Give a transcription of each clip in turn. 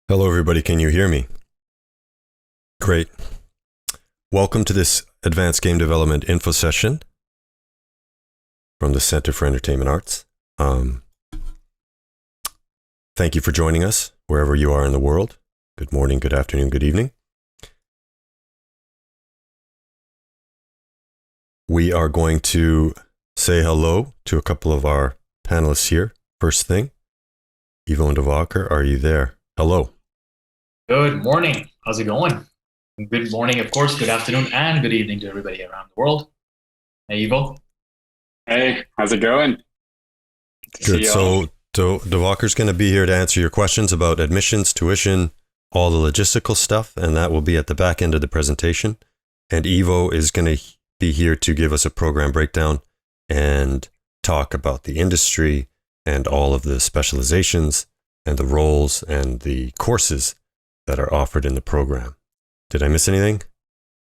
Hello, everybody. Can you hear me? Great. Welcome to this Advanced Game Development Info Session from the Center for Entertainment Arts. Thank you for joining us wherever you are in the world. Good morning, good afternoon, good evening. We are going to say hello to a couple of our panelists here. First thing, Ivo and Devakar, are you there? Hello. Good morning. How's it going? Good morning, of course. Good afternoon and good evening to everybody around the world. Hey, Ivo. Hey, how's it going? Good. So Devakar's going to be here to answer your questions about admissions, tuition, all the logistical stuff, and that will be at the back end of the presentation. And Ivo is going to be here to give us a program breakdown and talk about the industry and all of the specializations and the roles and the courses that are offered in the program. Did I miss anything?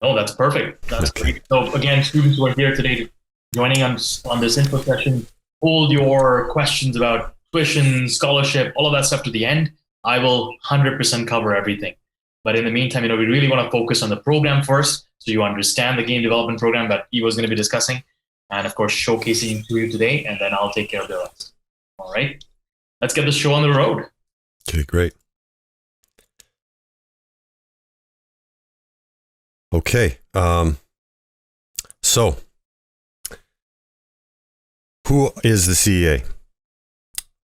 Oh, that's perfect. That's Okay. great. So again, students who are here today joining us on this info session, hold your questions about tuition, scholarship, all of that stuff to the end. I will 100% cover everything. But in the meantime, we really want to focus on the program first, so you understand the game development program that Ivo is going to be discussing, and of course, showcasing to you today, and then I'll take care of the rest. All right? Let's get the show on the road. Okay, great. Okay, so who is the CEA?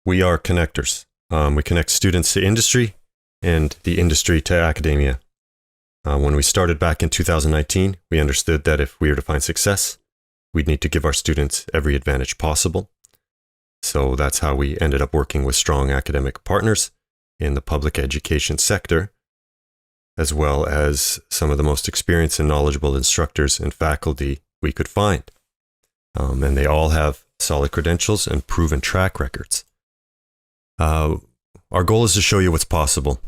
We are connectors. We connect students to industry and the industry to academia. When we started back in 2019, we understood that if we were to find success, we'd need to give our students every advantage possible. So that's how we ended up working with strong academic partners in the public education sector, as well as some of the most experienced and knowledgeable instructors and faculty we could find. And they all have solid credentials and proven track records. Our goal is to show you what's possible.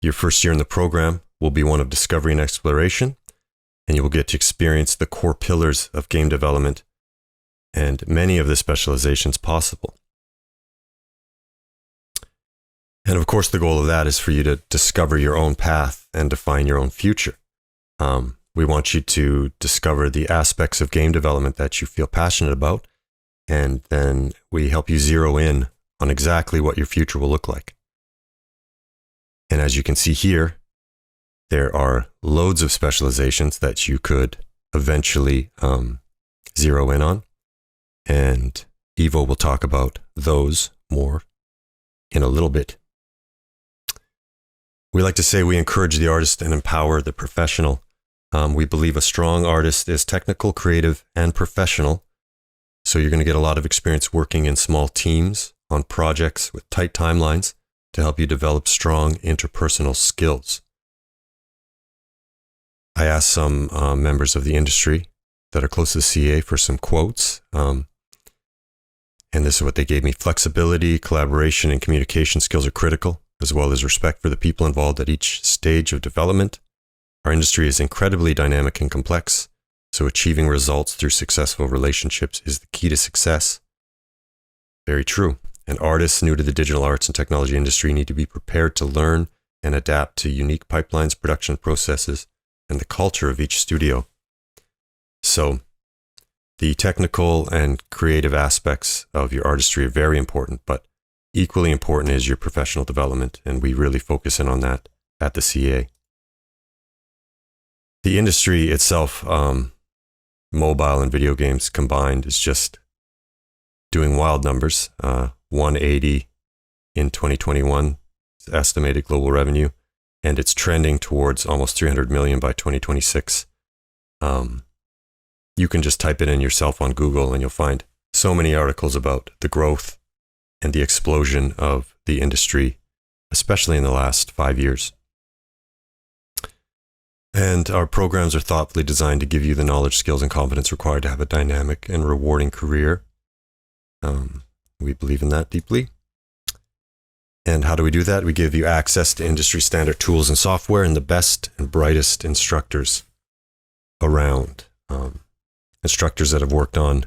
Your first year in the program will be one of discovery and exploration, and you will get to experience the core pillars of game development and many of the specializations possible. And of course, the goal of that is for you to discover your own path and define your own future. We want you to discover the aspects of game development that you feel passionate about, and then we help you zero in on exactly what your future will look like. And as you can see here, there are loads of specializations that you could eventually zero in on, and Ivo will talk about those more in a little bit. We like to say we encourage the artist and empower the professional. We believe a strong artist is technical, creative, and professional. So you're going to get a lot of experience working in small teams on projects with tight timelines to help you develop strong interpersonal skills. I asked some members of the industry that are close to the CA for some quotes. And this is what they gave me. Flexibility, collaboration, and communication skills are critical, as well as respect for the people involved at each stage of development. Our industry is incredibly dynamic and complex, so achieving results through successful relationships is the key to success. Very true. And artists new to the digital arts and technology industry need to be prepared to learn and adapt to unique pipelines, production processes, and the culture of each studio. So, the technical and creative aspects of your artistry are very important, but equally important is your professional development, and we really focus in on that at the CA. The industry itself, mobile and video games combined, is just doing wild numbers. 180 in 2021 estimated global revenue, and it's trending towards almost 300 million by 2026. You can just type it in yourself on Google and you'll find so many articles about the growth and the explosion of the industry, especially in the last 5 years. And our programs are thoughtfully designed to give you the knowledge, skills, and confidence required to have a dynamic and rewarding career. We believe in that deeply. And how do we do that? We give you access to industry standard tools and software and the best and brightest instructors around. Instructors that have worked on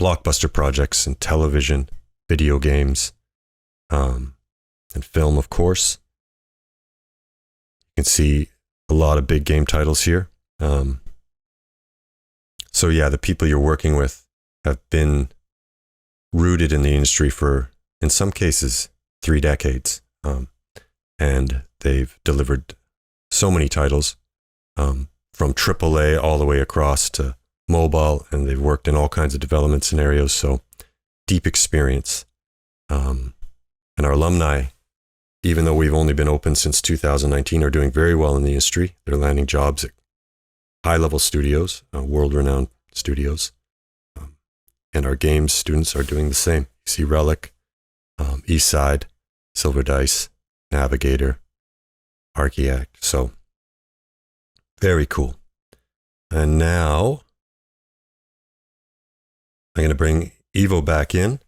blockbuster projects in television, video games, and film, of course. You can see a lot of big game titles here. So yeah, the people you're working with have been rooted in the industry for, in some cases, 3 decades. And they've delivered so many titles, from AAA all the way across to mobile, and they've worked in all kinds of development scenarios. So deep experience. And our alumni, even though we've only been open since 2019, are doing very well in the industry. They're landing jobs at high-level studios, world-renowned studios. And our games students are doing the same. You see Relic, Eastside, Silver Dice, Navigator, Archaeact. So very cool. And now I'm going to bring Ivo back in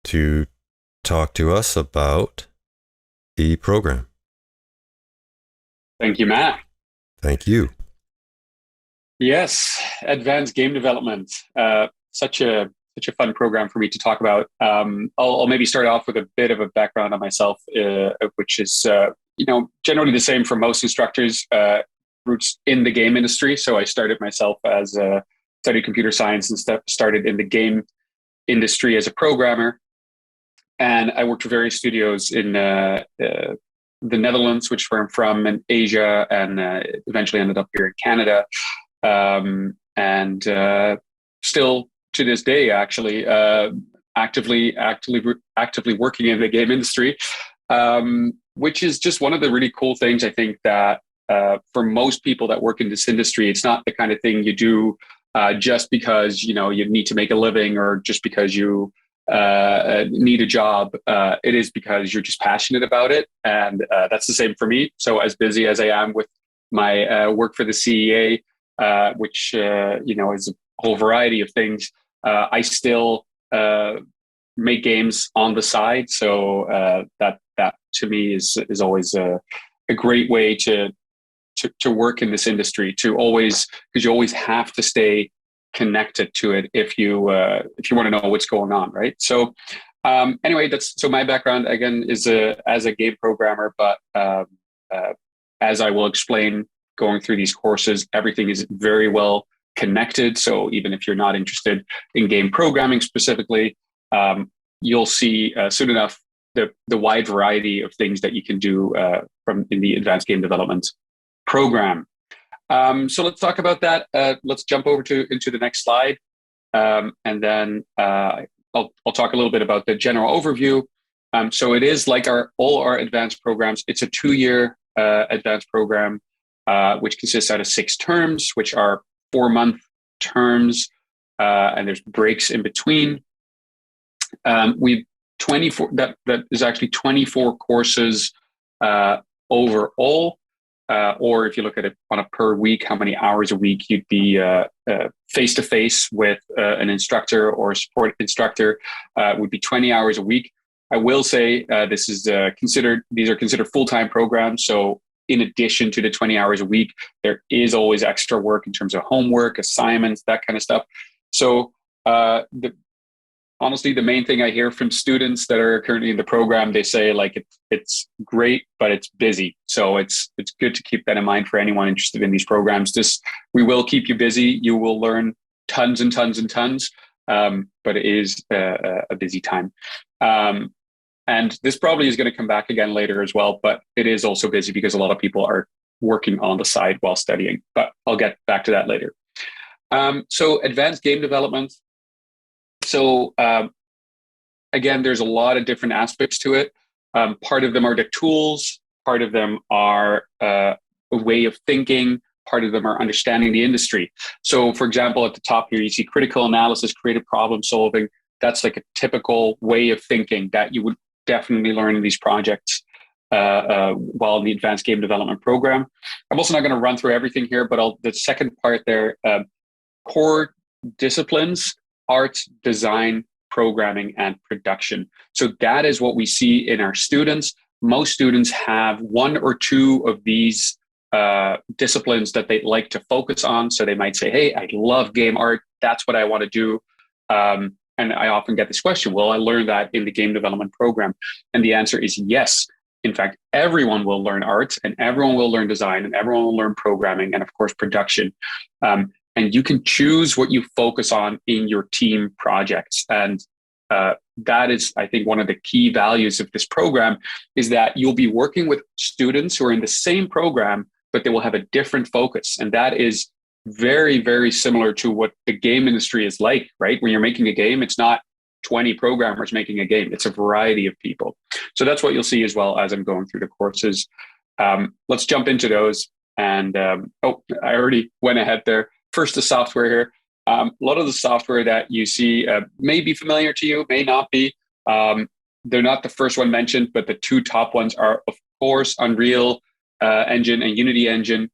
to talk to us about the program. Thank you, Matt. Thank you. Yes, advanced game development. Such a fun program for me to talk about. I'll maybe start off with a bit of a background on myself, which is generally the same for most instructors. Roots in the game industry. So I started myself as studied computer science and started in the game industry as a programmer. And I worked for various studios in the Netherlands, which where I'm from, and Asia, and eventually ended up here in Canada. And still to this day, actually, actively working in the game industry, which is just one of the really cool things. I think that for most people that work in this industry, it's not the kind of thing you do just because you need to make a living, or just because you need a job. It is because you're just passionate about it, and that's the same for me. So as busy as I am with my work for the CEA, which is a whole variety of things, I still make games on the side. So that to me is always a great way to work in this industry, because you always have to stay connected to it if you want to know what's going on, right? So anyway, so my background again is as a game programmer, but as I will explain going through these courses, everything is very well connected. So even if you're not interested in game programming specifically, you'll see soon enough the wide variety of things that you can do in the advanced game development program. So let's talk about that. Let's jump over into the next slide, and then I'll talk a little bit about the general overview. So it is like all our advanced programs. It's a 2-year advanced program, which consists out of 6 terms, which are 4-month terms, and there's breaks in between. We've 24. That is actually 24 courses overall. Or if you look at it on a per week, how many hours a week you'd be face-to-face with an instructor or a support instructor would be 20 hours a week. I will say these are considered full-time programs. So in addition to the 20 hours a week, there is always extra work in terms of homework, assignments, that kind of stuff. So honestly, the main thing I hear from students that are currently in the program, they say like it's great, but it's busy. So it's good to keep that in mind for anyone interested in these programs. We will keep you busy. You will learn tons and tons and tons, but it is a busy time. And this probably is going to come back again later as well, but it is also busy because a lot of people are working on the side while studying, but I'll get back to that later. So advanced game development. So again, there's a lot of different aspects to it. Part of them are the tools, part of them are a way of thinking, part of them are understanding the industry. So for example, at the top here, you see critical analysis, creative problem solving. That's like a typical way of thinking that you would definitely learn in these projects while in the advanced game development program. I'm also not going to run through everything here, but the second part there, core disciplines, art, design, programming, and production. So that is what we see in our students. Most students have 1 or 2 of these disciplines that they like to focus on. So they might say, hey, I love game art. That's what I want to do. And I often get this question, will I learn that in the game development program? And the answer is yes. In fact, everyone will learn art, and everyone will learn design, and everyone will learn programming, and of course, production. And you can choose what you focus on in your team projects. And that is, I think, one of the key values of this program is that you'll be working with students who are in the same program, but they will have a different focus. And that is very, very similar to what the game industry is like, right? When you're making a game, it's not 20 programmers making a game. It's a variety of people. So that's what you'll see as well as I'm going through the courses. Let's jump into those. And I already went ahead there. First, the software here. A lot of the software that you see may be familiar to you, may not be. They're not the first one mentioned, but the two top ones are, of course, Unreal Engine and Unity Engine.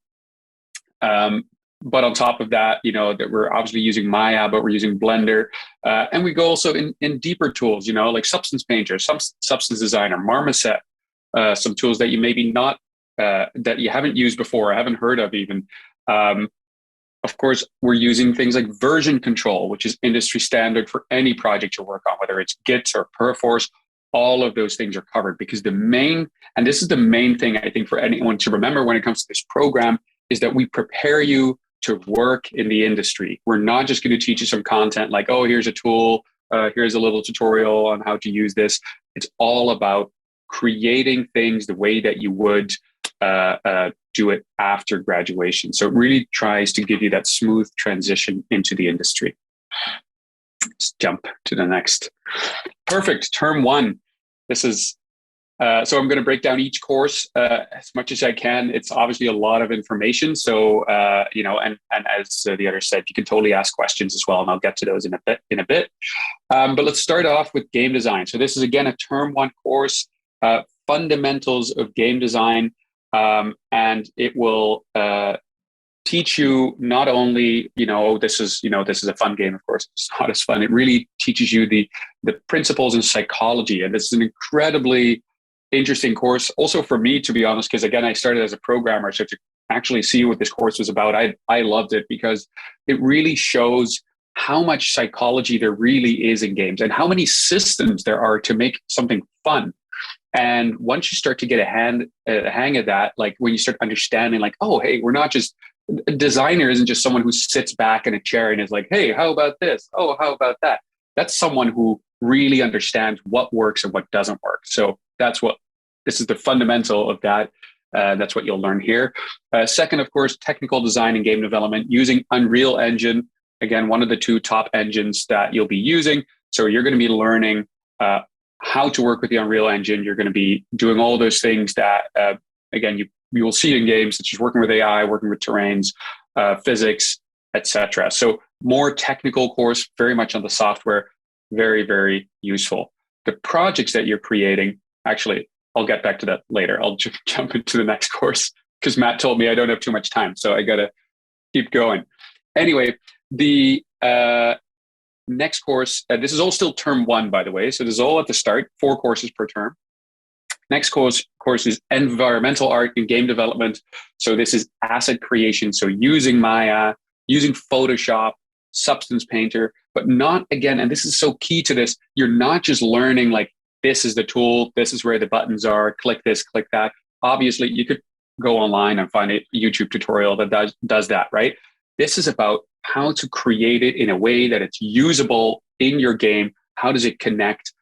But on top of that, that we're obviously using Maya, but we're using Blender. And we go also in deeper tools, like Substance Painter, Substance Designer, Marmoset, some tools that you maybe not, that you haven't used before, haven't heard of even. Of course, we're using things like version control, which is industry standard for any project you work on, whether it's Git or Perforce. All of those things are covered because and this is the main thing I think for anyone to remember when it comes to this program, is that we prepare you to work in the industry. We're not just going to teach you some content like, oh, here's a tool, here's a little tutorial on how to use this. It's all about creating things the way that you would do it after graduation. So it really tries to give you that smooth transition into the industry. Let's jump to the next. Perfect. Term one. This is, so I'm going to break down each course as much as I can. It's obviously a lot of information. So, and as the other said, you can totally ask questions as well. And I'll get to those in a bit. But let's start off with game design. So this is, again, a term one course, fundamentals of game design. And it will teach you not only, this is a fun game, of course, it's not as fun. It really teaches you the principles in psychology. And this is an incredibly interesting course. Also for me, to be honest, because again, I started as a programmer. So to actually see what this course was about, I loved it because it really shows how much psychology there really is in games and how many systems there are to make something fun. And once you start to get a hang of that, like when you start understanding like, oh, hey, we're not just, a designer isn't just someone who sits back in a chair and is like, hey, how about this? Oh, how about that? That's someone who really understands what works and what doesn't work. So this is the fundamental of that. That's what you'll learn here. Second, of course, technical design and game development using Unreal Engine. Again, one of the two top engines that you'll be using. So you're going to be learning how to work with the Unreal Engine. You're going to be doing all those things that, again, you will see in games, such as working with AI, working with terrains, physics, etc. So more technical course, very much on the software, very, very useful. The projects that you're creating, actually, I'll get back to that later. I'll jump into the next course because Matt told me I don't have too much time, so I got to keep going. Anyway, the next course, this is all still term one, by the way. So this is all at the start, 4 courses per term. Next course is environmental art and game development. So this is asset creation. So using Maya, using Photoshop, Substance Painter, but not, again, and this is so key to this, you're not just learning like, this is the tool, this is where the buttons are, click this, click that. Obviously, you could go online and find a YouTube tutorial that does that, right? This is about how to create it in a way that it's usable in your game. How does it connect?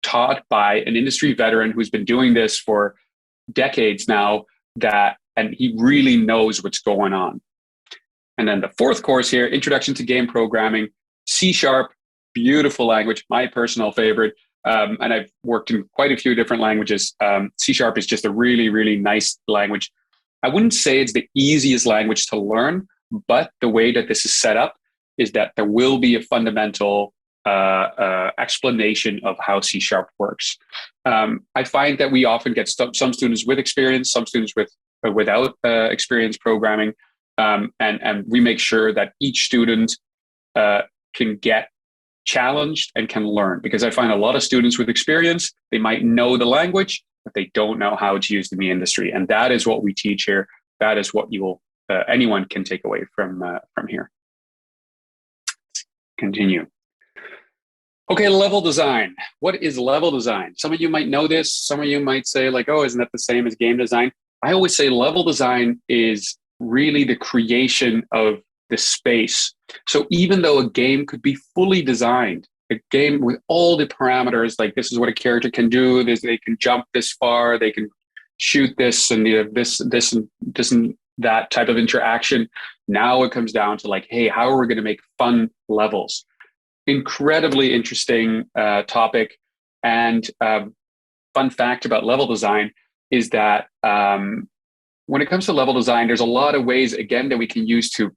Taught by an industry veteran who's been doing this for decades now, and he really knows what's going on. And then the 4th course here, Introduction to Game Programming, C#, beautiful language, my personal favorite. And I've worked in quite a few different languages. C# is just a really, really nice language. I wouldn't say it's the easiest language to learn, but the way that this is set up is that there will be a fundamental explanation of how C# works. I find that we often get some students with experience, some students without experience programming, and we make sure that each student can get challenged and can learn, because I find a lot of students with experience, they might know the language, but they don't know how to use it in the industry. And that is what we teach here. That is what you will anyone can take away from here. Let's continue. Okay, level design. What is level design? Some of you might know this. Some of you might say like, oh, isn't that the same as game design? I always say level design is really the creation of the space. So even though a game could be fully designed, a game with all the parameters, like this is what a character can do, they can jump this far, they can shoot this, and this and that type of interaction. Now it comes down to like, hey, how are we going to make fun levels? Incredibly interesting topic. And fun fact about level design is that when it comes to level design, there's a lot of ways, again, that we can use to,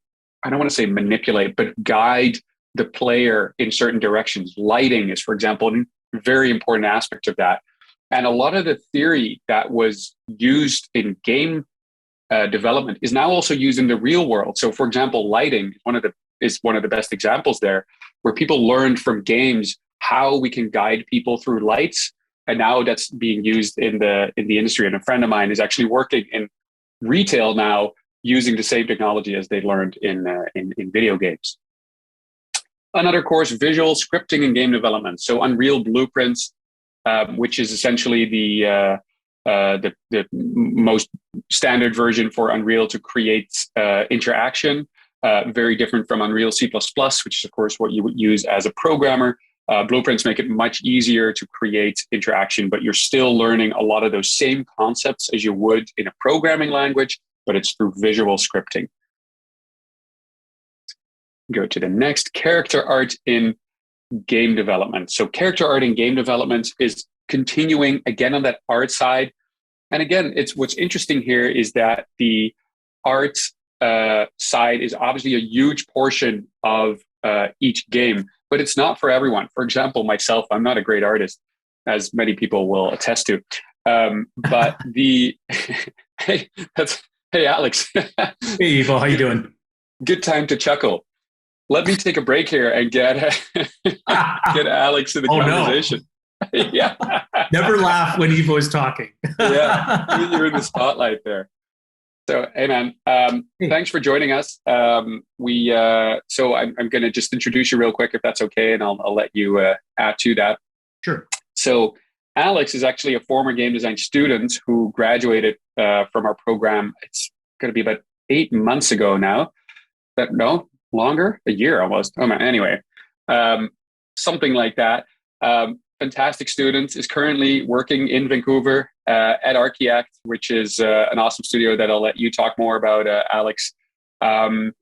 I don't want to say manipulate, but guide the player in certain directions. Lighting is, for example, a very important aspect of that. And a lot of the theory that was used in game development is now also used in the real world. So, for example, lighting is one of the best examples there, where people learned from games how we can guide people through lights. And now that's being used in the industry. And a friend of mine is actually working in retail now using the same technology as they learned in video games. Another course, visual scripting and game development. So Unreal Blueprints, which is essentially the most standard version for Unreal to create interaction. Very different from Unreal C++, which is of course what you would use as a programmer. Blueprints make it much easier to create interaction, but you're still learning a lot of those same concepts as you would in a programming language, but it's through visual scripting. Go to the next, character art in game development. So character art in game development is continuing again on that art side. And again, it's what's interesting here is that the art side is obviously a huge portion of each game, but it's not for everyone. For example, myself, I'm not a great artist, as many people will attest to. But the hey Alex. Hey Evo, how you doing? Good time to chuckle. Let me take a break here and get Alex in the conversation. No. Yeah. Never laugh when Evo is talking. Yeah, you're in the spotlight there. So, hey man, thanks for joining us. So I'm going to just introduce you real quick, if that's okay, and I'll let you add to that. Sure. So Alex is actually a former game design student who graduated from our program. It's going to be about 8 months ago now. No, longer, a year almost. Oh man, anyway, something like that. Fantastic student, is currently working in Vancouver at Archiact, which is an awesome studio that I'll let you talk more about, Alex. And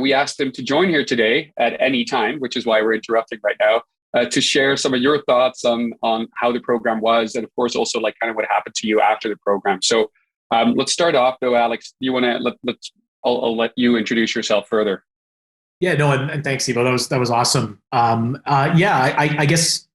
we asked him to join here today at any time, which is why we're interrupting right now, to share some of your thoughts on how the program was, and of course also like kind of what happened to you after the program. So let's start off though, Alex. You want to I'll let you introduce yourself further. Yeah, no, and thanks, Evo. That was awesome. I guess.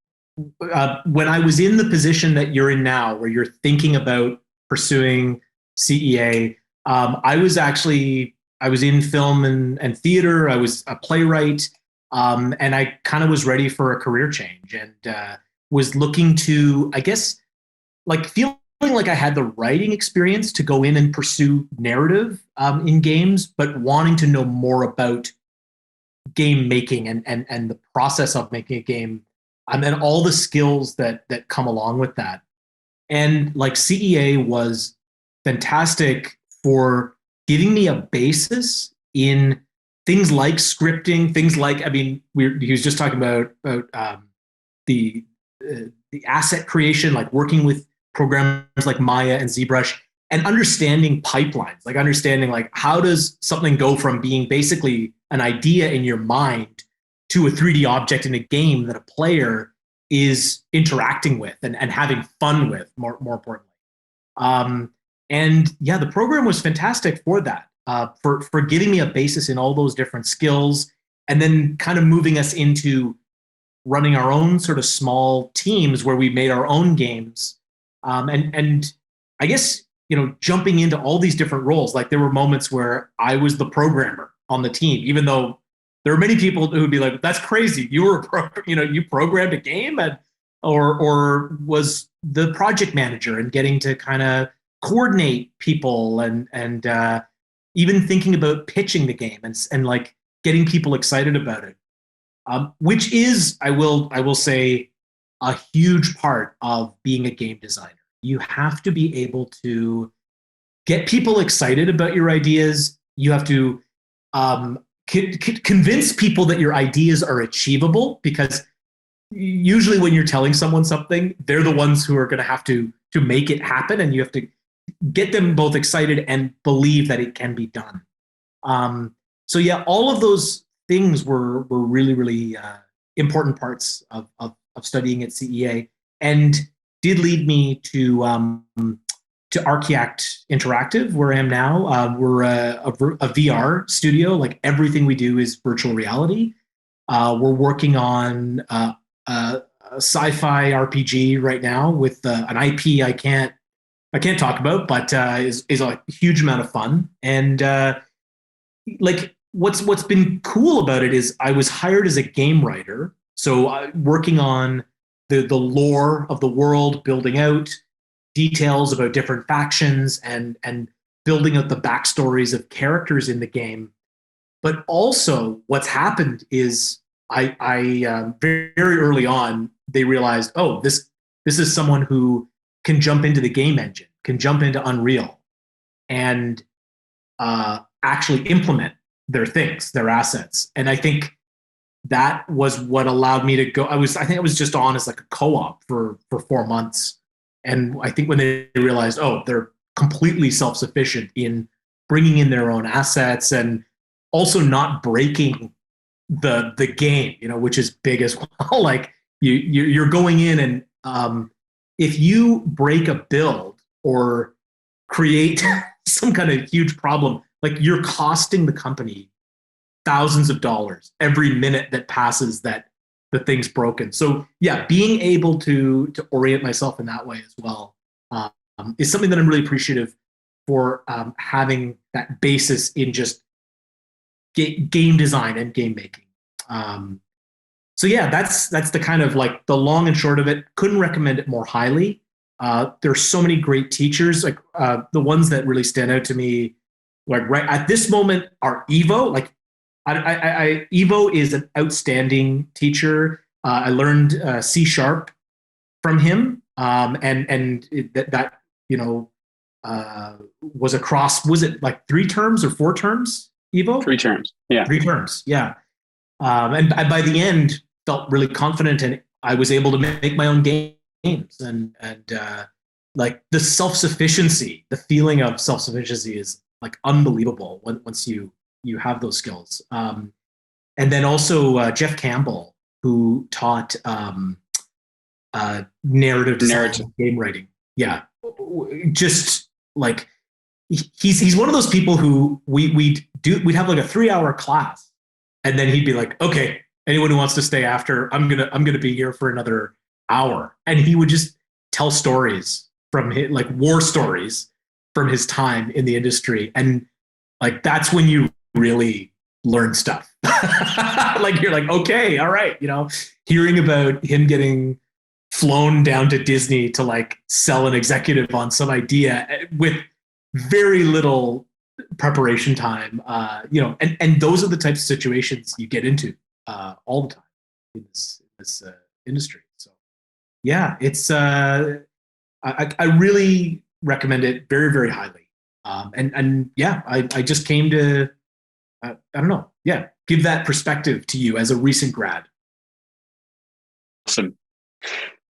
When I was in the position that you're in now, where you're thinking about pursuing CEA, I was in film and theater. I was a playwright, and I kind of was ready for a career change, and was looking to, I guess, like feeling like I had the writing experience to go in and pursue narrative in games, but wanting to know more about game making and the process of making a game. And then all the skills that come along with that. And like CEA was fantastic for giving me a basis in things like scripting, things like, I mean, he was just talking about the asset creation, like working with programs like Maya and ZBrush, and understanding pipelines, like understanding like how does something go from being basically an idea in your mind to a 3D object in a game that a player is interacting with and having fun with, more importantly. And yeah, the program was fantastic for that, for giving me a basis in all those different skills, and then kind of moving us into running our own sort of small teams where we made our own games. And I guess, jumping into all these different roles, like there were moments where I was the programmer on the team, even though there are many people who would be like, "That's crazy! You were, you programmed a game," or was the project manager and getting to kind of coordinate people and even thinking about pitching the game and like getting people excited about it. which is, I will say, a huge part of being a game designer. You have to be able to get people excited about your ideas. You have to convince people that your ideas are achievable, because usually when you're telling someone something, they're the ones who are going to have to make it happen, and you have to get them both excited and believe that it can be done. So yeah, all of those things were really, really important parts of studying at CEA, and did lead me to Archact Interactive, where I am now. We're a VR studio. Like, everything we do is virtual reality. We're working on a sci-fi RPG right now with an IP I can't talk about, but is a huge amount of fun. And like, what's been cool about it is I was hired as a game writer, so working on the lore of the world, building out details about different factions, and building out the backstories of characters in the game. But also, what's happened is I very, very early on, they realized, oh, this is someone who can jump into the game engine, can jump into Unreal, and actually implement their things, their assets. And I think that was what allowed me to go. I think I was just on as like a co-op for 4 months. And I think when they realized, oh, they're completely self-sufficient in bringing in their own assets and also not breaking the game, which is big as well. Like, you're going in, and if you break a build or create some kind of huge problem, like, you're costing the company thousands of dollars every minute that passes that the thing's broken. So yeah, being able to orient myself in that way as well is something that I'm really appreciative for, having that basis in just game design and game making. So yeah, that's the kind of, like, the long and short of it. Couldn't recommend it more highly. There's so many great teachers. Like, the ones that really stand out to me, like right at this moment, are Evo. Like, Evo is an outstanding teacher. I learned C# from him, and that was across. Was it like 3 terms or 4 terms? Evo? 3 terms. Yeah. 3 terms. Yeah. And I, by the end, felt really confident, and I was able to make my own games, and like, the self-sufficiency, the feeling of self-sufficiency is, like, unbelievable once you have those skills. And then also Jeff Campbell, who taught narrative design, game writing. Yeah, just like, he's one of those people who we'd have like a 3-hour class, and then he'd be like, okay, anyone who wants to stay after, I'm gonna be here for another hour, and he would just tell stories from his, like, war stories from his time in the industry, and like, that's when you really learn stuff. Like, you're like, okay, all right, hearing about him getting flown down to Disney to, like, sell an executive on some idea with very little preparation time, and those are the types of situations you get into all the time in this industry. So yeah, it's I really recommend it very, very highly. And yeah, I just came to I don't know, yeah, give that perspective to you as a recent grad. Awesome.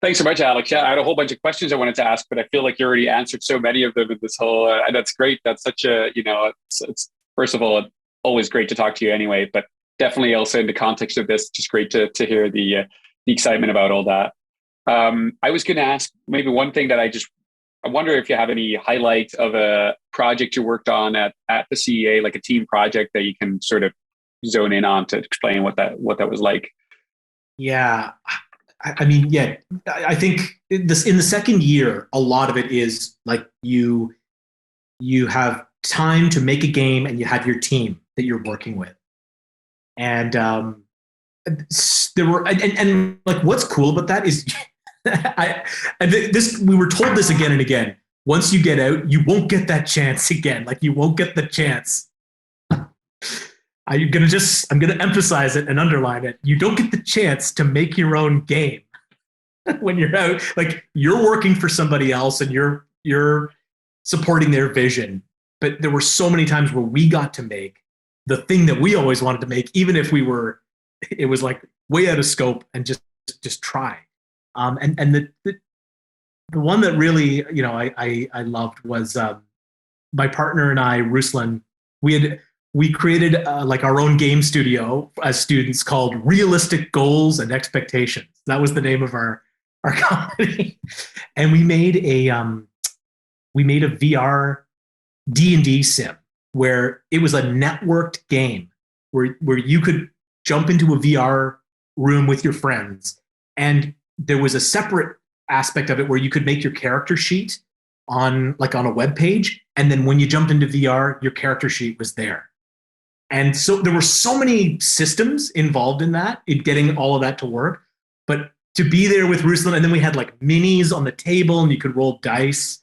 Thanks so much, Alex. Yeah, I had a whole bunch of questions I wanted to ask, but I feel like you already answered so many of them in this whole, and that's great. That's such a, it's first of all, always great to talk to you anyway, but definitely also in the context of this, just great to hear the excitement about all that. I was going to ask maybe one thing that I wonder if you have any highlight of a project you worked on at the CEA, like a team project that you can sort of zone in on to explain what that was like. Yeah. I mean, yeah, I think in the second year, a lot of it is like, you have time to make a game, and you have your team that you're working with. And there were, and like, what's cool about that is we were told this again and again. Once you get out, you won't get that chance again. Like, you won't get the chance. I'm gonna emphasize it and underline it. You don't get the chance to make your own game when you're out. Like you're working for somebody else and you're supporting their vision. But there were so many times where we got to make the thing that we always wanted to make, even if it was like way out of scope, and just try. And the one that really, I loved was my partner and I, Ruslan. We created like our own game studio as students called Realistic Goals and Expectations. That was the name of our company, and we made a VR D&D sim where it was a networked game where you could jump into a VR room with your friends, and there was a separate aspect of it where you could make your character sheet on a web page, and then when you jumped into VR, your character sheet was there. And so there were so many systems involved in that, in getting all of that to work. But to be there with Ruslan, and then we had like minis on the table, and you could roll dice.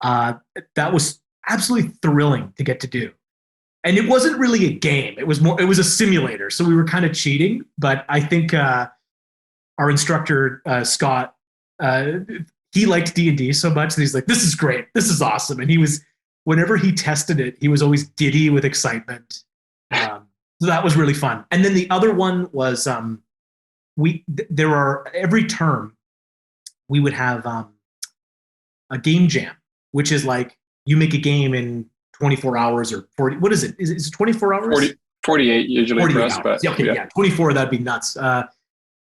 That was absolutely thrilling to get to do. And it wasn't really a game; it was a simulator. So we were kind of cheating. But I think our instructor Scott, he liked D&D so much that he's like, "This is great, this is awesome," and whenever he tested it, he was always giddy with excitement. So that was really fun. And then the other one was every term we would have a game jam, which is like you make a game in 24 hours or 40. What is it? Is it 24 hours? 48 usually 48 for us, hours. but Yeah, 24, that'd be nuts.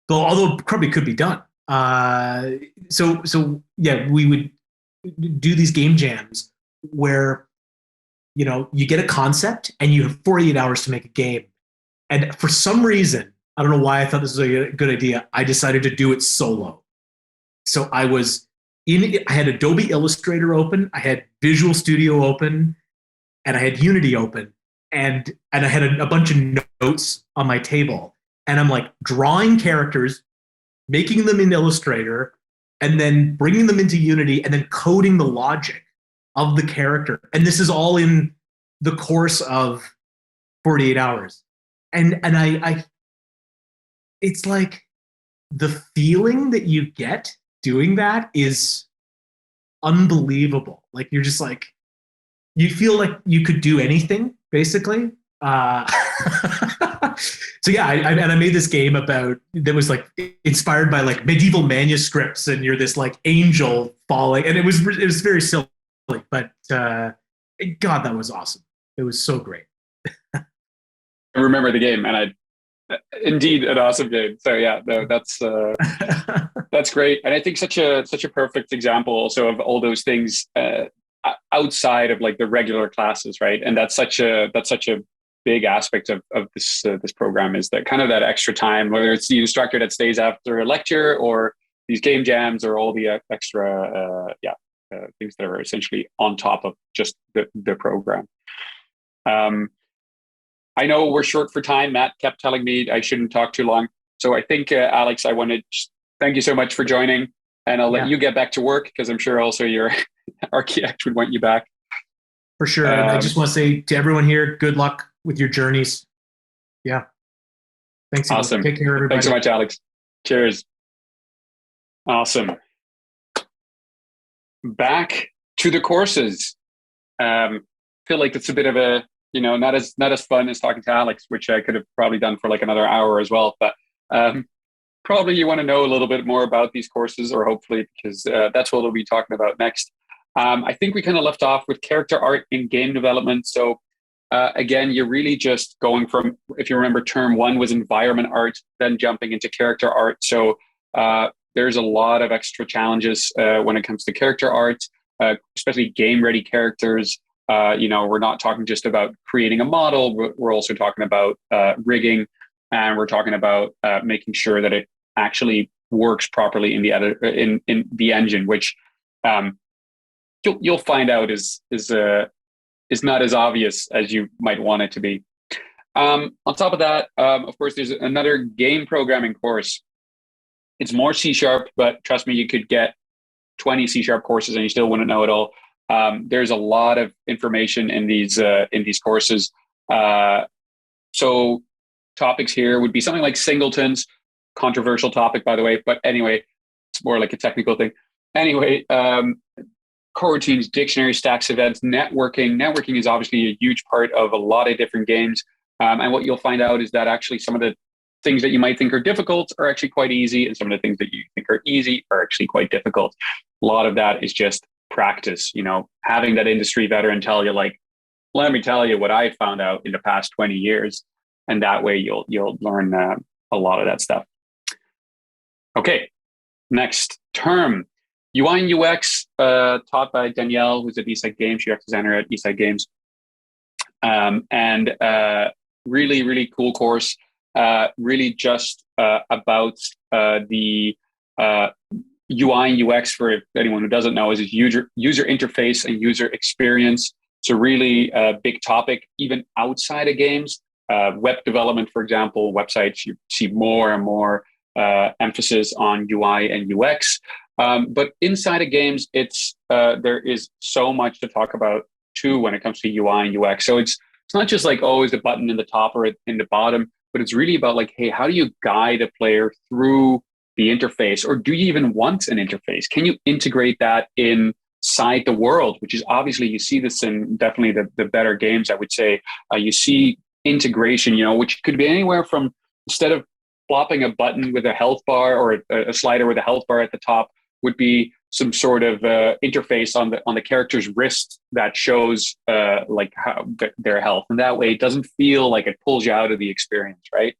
Although probably could be done. So yeah, we would do these game jams where you get a concept and you have 48 hours to make a game. And for some reason, I don't know why I thought this was a good idea, I decided to do it solo. So I had Adobe Illustrator open, I had Visual Studio open, and I had Unity open, and I had a bunch of notes on my table. And I'm like drawing characters, making them in Illustrator, and then bringing them into Unity, and then coding the logic of the character. And this is all in the course of 48 hours. And I it's like the feeling that you get doing that is unbelievable. Like you're just like, you feel like you could do anything basically. So yeah, I made this game that was like inspired by like medieval manuscripts, and you're this like angel falling, and it was very silly, but God, that was awesome. It was so great. I remember the game, and indeed an awesome game. So yeah, no, that's great, and I think such a perfect example also of all those things outside of like the regular classes, right? And that's such a big aspect of this program, is that kind of that extra time, whether it's the instructor that stays after a lecture or these game jams or all the extra things that are essentially on top of just the program. I know we're short for time. Matt kept telling me I shouldn't talk too long. So I think, Alex, I want to thank you so much for joining, and I'll let you get back to work, because I'm sure also your architect would want you back. For sure. And I just want to say to everyone here, good luck with your journeys. Yeah. Thanks. Awesome. Take care, everybody. Thanks so much, Alex. Cheers. Awesome. Back to the courses. Feel like it's a bit of a, not as fun as talking to Alex, which I could have probably done for like another hour as well. But probably you want to know a little bit more about these courses, or hopefully, because that's what we'll be talking about next. I think we kind of left off with character art in game development. So again, you're really just going from, if you remember, term one was environment art, then jumping into character art. So there's a lot of extra challenges when it comes to character art, especially game-ready characters. We're not talking just about creating a model. We're also talking about rigging, and we're talking about making sure that it actually works properly in the engine, which you'll find out is not as obvious as you might want it to be. On top of that, of course, there's another game programming course. It's more C#, but trust me, you could get 20 C# courses and you still wouldn't know it all. There's a lot of information in these courses. So topics here would be something like singletons, controversial topic, by the way. But anyway, it's more like a technical thing. Anyway, coroutines, dictionary stacks, events, networking. Networking is obviously a huge part of a lot of different games. And what you'll find out is that actually some of the things that you might think are difficult are actually quite easy. And some of the things that you think are easy are actually quite difficult. A lot of that is just practice, having that industry veteran tell you, like, let me tell you what I found out in the past 20 years. And that way you'll learn a lot of that stuff. Okay, next term. UI and UX, taught by Danielle, who's at Eastside Games. She UX designer at Eastside Games. Really, really cool course. Really just about the UI and UX, for anyone who doesn't know, is user interface and user experience. It's a really big topic, even outside of games. Web development, for example, websites, you see more and more emphasis on UI and UX. But inside of games, there is so much to talk about too when it comes to UI and UX. So it's not just like, oh, is the button in the top or in the bottom, but it's really about like, hey, how do you guide a player through the interface? Or do you even want an interface? Can you integrate that inside the world? Which is obviously, you see this in definitely the better games, I would say. You see integration, which could be anywhere from, instead of flopping a button with a health bar or a slider with a health bar at the top, would be some sort of interface on the character's wrist that shows like how their health, and that way it doesn't feel like it pulls you out of the experience, right?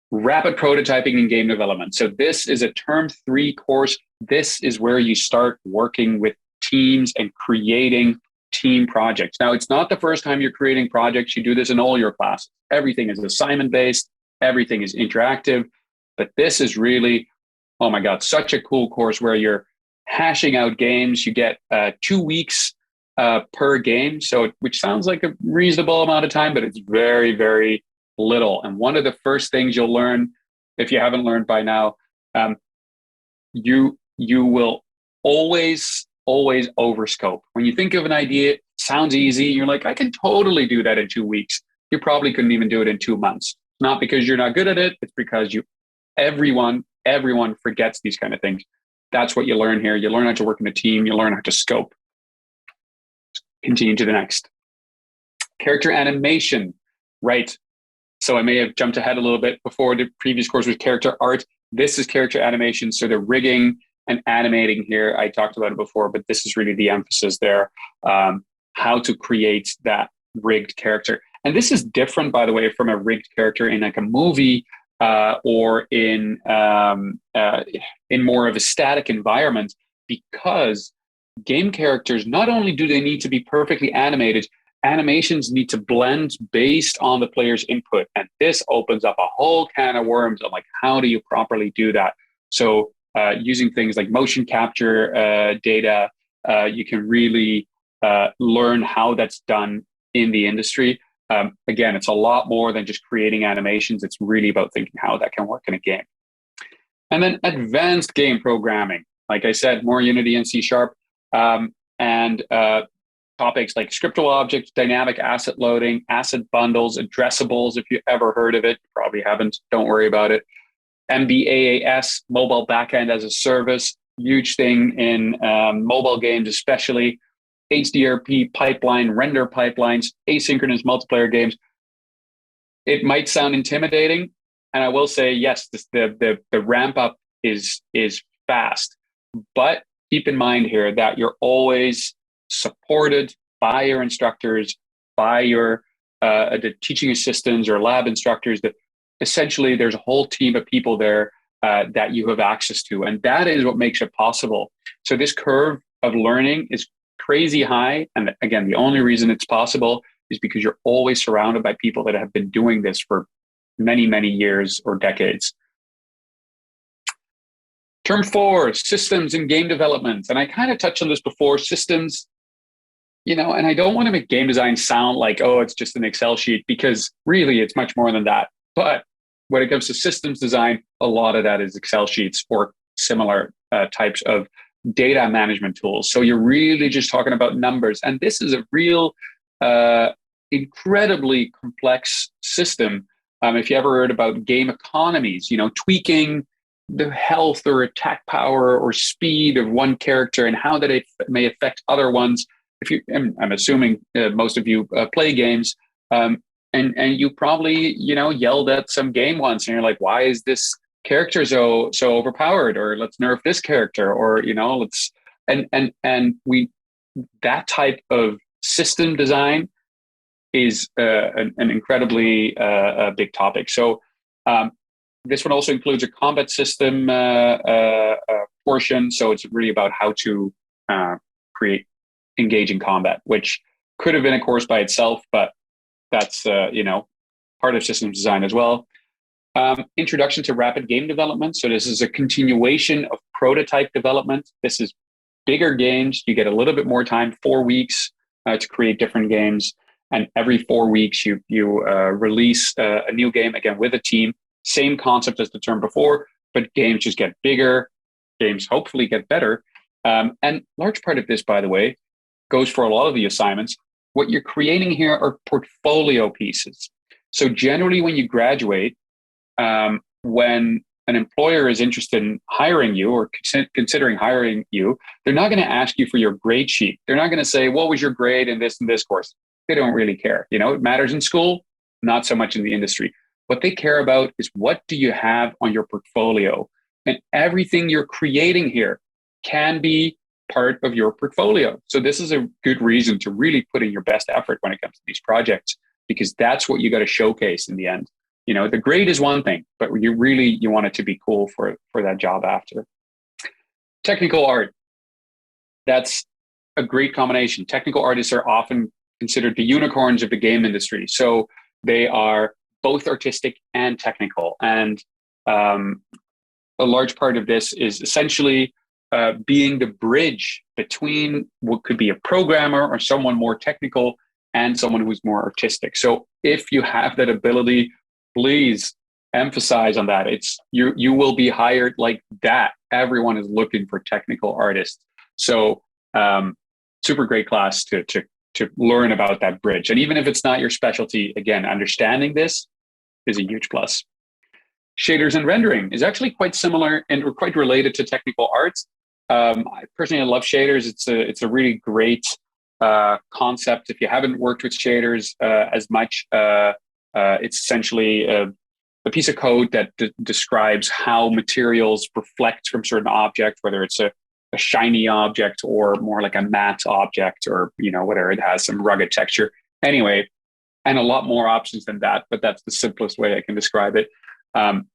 Rapid prototyping and game development. So this is a term 3 course. This is where you start working with teams and creating team projects. Now, it's not the first time you're creating projects. You do this in all your classes. Everything is assignment based. Everything is interactive. But this is really, oh my God, such a cool course where you're hashing out games. You get 2 weeks per game, which sounds like a reasonable amount of time, but it's very, very little. And one of the first things you'll learn, if you haven't learned by now, you will always overscope. When you think of an idea, it sounds easy. You're like, I can totally do that in 2 weeks. You probably couldn't even do it in 2 months. Not because you're not good at it. It's because everyone forgets these kind of things. That's what you learn here. You learn how to work in a team. You learn how to scope. Continue to the next. Character animation, right? So I may have jumped ahead a little bit. Before, the previous course was character art. This is character animation. So the rigging and animating here, I talked about it before, but this is really the emphasis there. How to create that rigged character. And this is different, by the way, from a rigged character in like a movie or in more of a static environment, because game characters, not only do they need to be perfectly animated, animations need to blend based on the player's input. And this opens up a whole can of worms on like, how do you properly do that? So using things like motion capture data, you can really learn how that's done in the industry. Again, it's a lot more than just creating animations. It's really about thinking how that can work in a game. And then advanced game programming. Like I said, more Unity and C#, and topics like scriptable objects, dynamic asset loading, asset bundles, addressables. If you ever heard of it, probably haven't, don't worry about it. MBAAS, mobile backend as a service, huge thing in mobile games especially. HDRP pipeline, render pipelines, asynchronous multiplayer games. It might sound intimidating, and I will say, yes, the ramp up is fast, but keep in mind here that you're always supported by your instructors, by your the teaching assistants or lab instructors. That essentially there's a whole team of people there that you have access to, and that is what makes it possible. So this curve of learning is crazy high, and again, the only reason it's possible is because you're always surrounded by people that have been doing this for many, many years or decades. Term 4, systems and game development. And I kind of touched on this before, systems, and I don't want to make game design sound like, oh, it's just an Excel sheet, because really it's much more than that. But when it comes to systems design, a lot of that is Excel sheets or similar types of data management tools. So you're really just talking about numbers. And this is a real incredibly complex system. If you ever heard about game economies, tweaking the health or attack power or speed of one character and how that it may affect other ones. I'm assuming most of you play games, and you probably yelled at some game once, and you're like, "Why is this character so overpowered?" Or let's nerf this character, or let's and we that type of system design is an incredibly big topic. So this one also includes a combat system portion. So it's really about how to create engaging combat, which could have been a course by itself, but that's part of systems design as well. Introduction to rapid game development. So this is a continuation of prototype development. This is bigger games. You get a little bit more time, 4 weeks to create different games. And every 4 weeks, you release a new game, again, with a team. Same concept as the term before, but games just get bigger. Games hopefully get better. And large part of this, by the way, goes for a lot of the assignments. What you're creating here are portfolio pieces. So generally when you graduate, when an employer is interested in hiring you or considering hiring you, they're not going to ask you for your grade sheet. They're not going to say, what was your grade in this and this course? They don't really care. It matters in school, not so much in the industry. What they care about is, what do you have on your portfolio? And everything you're creating here can be part of your portfolio. So this is a good reason to really put in your best effort when it comes to these projects, because that's what you got to showcase in the end. The grade is one thing, but you want it to be cool for that job after. Technical art. That's a great combination. Technical artists are often considered the unicorns of the game industry. So they are both artistic and technical. And a large part of this is essentially being the bridge between what could be a programmer or someone more technical and someone who's more artistic. So if you have that ability, please emphasize on that. You will be hired like that. Everyone is looking for technical artists. So super great class to learn about that bridge. And even if it's not your specialty, again, understanding this is a huge plus. Shaders and rendering is actually quite similar and quite related to technical arts. I personally love shaders. It's a really great concept. If you haven't worked with shaders as much, it's essentially a piece of code that describes how materials reflect from certain objects, whether it's a shiny object or more like a matte object, or whatever, it has some rugged texture. Anyway, and a lot more options than that, but that's the simplest way I can describe it.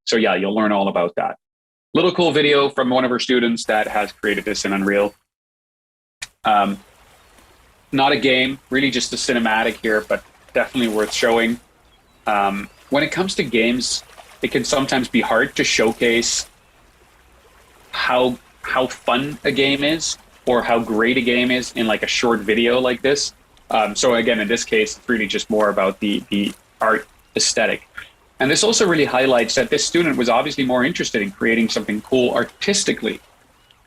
So yeah, you'll learn all about that. Little cool video from one of our students that has created this in Unreal. Not a game, really just a cinematic here, but definitely worth showing. When it comes to games, it can sometimes be hard to showcase how fun a game is or how great a game is in like a short video like this. So again, in this case, it's really just more about the art aesthetic. And this also really highlights that this student was obviously more interested in creating something cool artistically.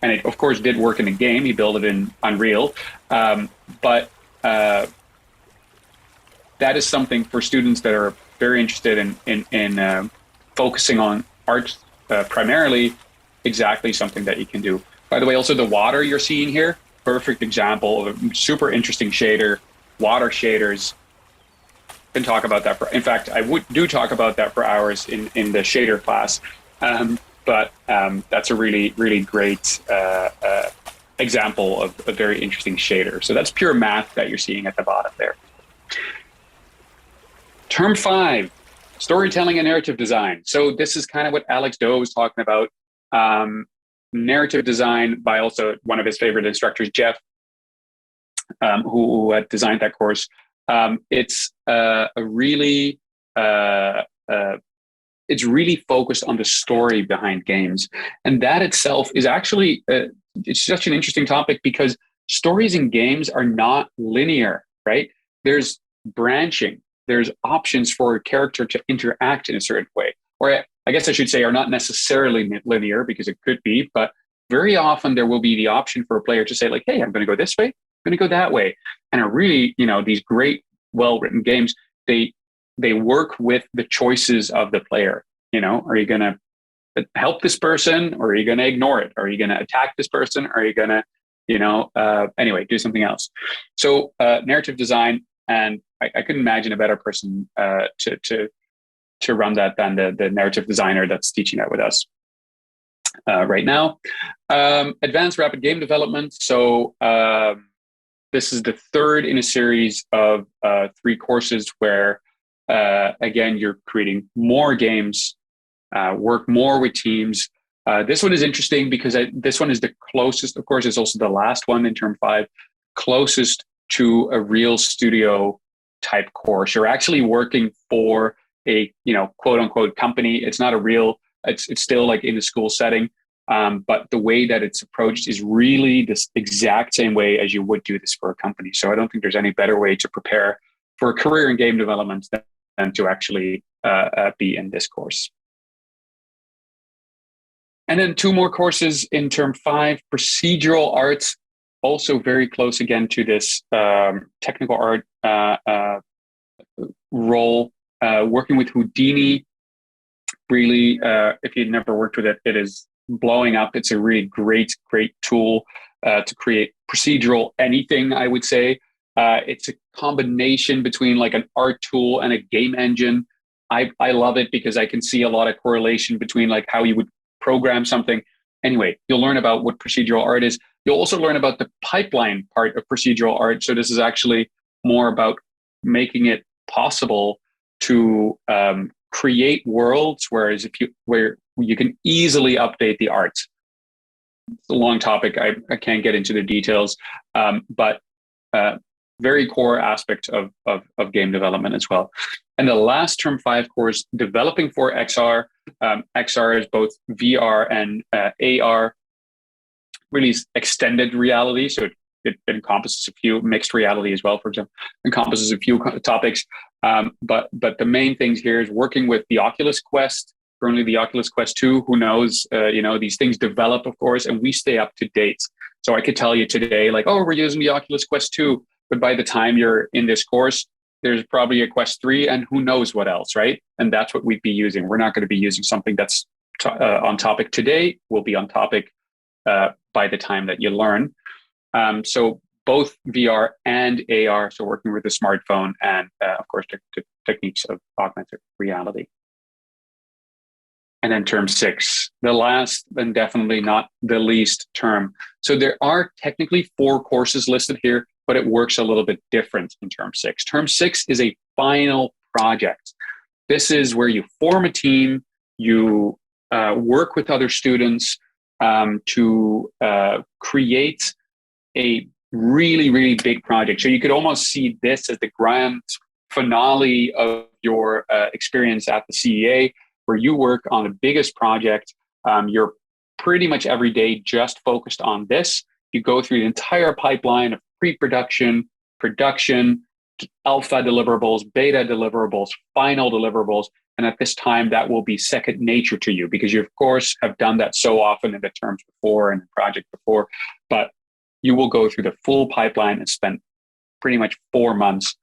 And it, of course, did work in a game. He built it in Unreal. But that is something for students that are very interested in focusing on art primarily, exactly something that you can do. By the way, also the water you're seeing here, perfect example of a super interesting shader, water shaders. Can talk about that in fact, I do talk about that for hours in the shader class. But that's a really, really great example of a very interesting shader. So that's pure math that you're seeing at the bottom there. Term 5, storytelling and narrative design. So this is kind of what Alex Doe was talking about. Narrative design by also one of his favorite instructors, Jeff, who had designed that course. It's really focused on the story behind games. And that itself is actually, it's such an interesting topic because stories in games are not linear, right? There's branching, there's options for a character to interact in a certain way. Or I guess I should say are not necessarily linear, because it could be, but very often there will be the option for a player to say like, hey, I'm going to go this way, I'm going to go that way. And are really, these great well-written games, they work with the choices of the player. Are you going to help this person, or are you going to ignore it? Are you going to attack this person? Or are you going to, anyway, do something else? So narrative design, and I couldn't imagine a better person to run that than the narrative designer that's teaching that with us right now. Advanced rapid game development. So this is the third in a series of 3 courses where, again, you're creating more games, work more with teams. This one is interesting because this one is the closest, of course, it's also the last one in term 5, closest to a real studio type course. You're actually working for a, quote unquote company. It's not a real, it's still like in a school setting. But the way that it's approached is really this exact same way as you would do this for a company. So I don't think there's any better way to prepare for a career in game development than to actually be in this course. And then 2 more courses in term 5, procedural arts, also very close again to this technical art role, working with Houdini. Really, if you've never worked with it, it is blowing up. It's a really great tool to create procedural anything, I would say. It's a combination between like an art tool and a game engine. I love it because I can see a lot of correlation between like how you would program something. Anyway, you'll learn about what procedural art is. You'll also learn about the pipeline part of procedural art. So this is actually more about making it possible to create worlds, where you can easily update the art. It's a long topic. I can't get into the details, but very core aspect of game development as well. And the last term 5 course, developing for XR. XR is both VR and AR, really extended reality. So it encompasses a few, mixed reality as well, for example, encompasses a few topics. But the main things here is working with the Oculus Quest, currently the Oculus Quest 2, who knows, these things develop, of course, and we stay up to date. So I could tell you today, like, oh, we're using the Oculus Quest 2, but by the time you're in this course, there's probably a Quest 3 and who knows what else, right? And that's what we'd be using. We're not going to be using something that's on topic today, will be on topic by the time that you learn. So both VR and AR, so working with the smartphone and, of course, the techniques of augmented reality. And then term 6, the last and definitely not the least term. So there are technically 4 courses listed here, but it works a little bit different in term 6. Term 6 is a final project. This is where you form a team, you work with other students to create a really, really big project. So you could almost see this as the grand finale of your experience at the CEA, where you work on the biggest project. You're pretty much every day just focused on this. You go through the entire pipeline of pre-production, production, alpha deliverables, beta deliverables, final deliverables. And at this time, that will be second nature to you because you, of course, have done that so often in the terms before and the project before. But you will go through the full pipeline and spend pretty much 4 months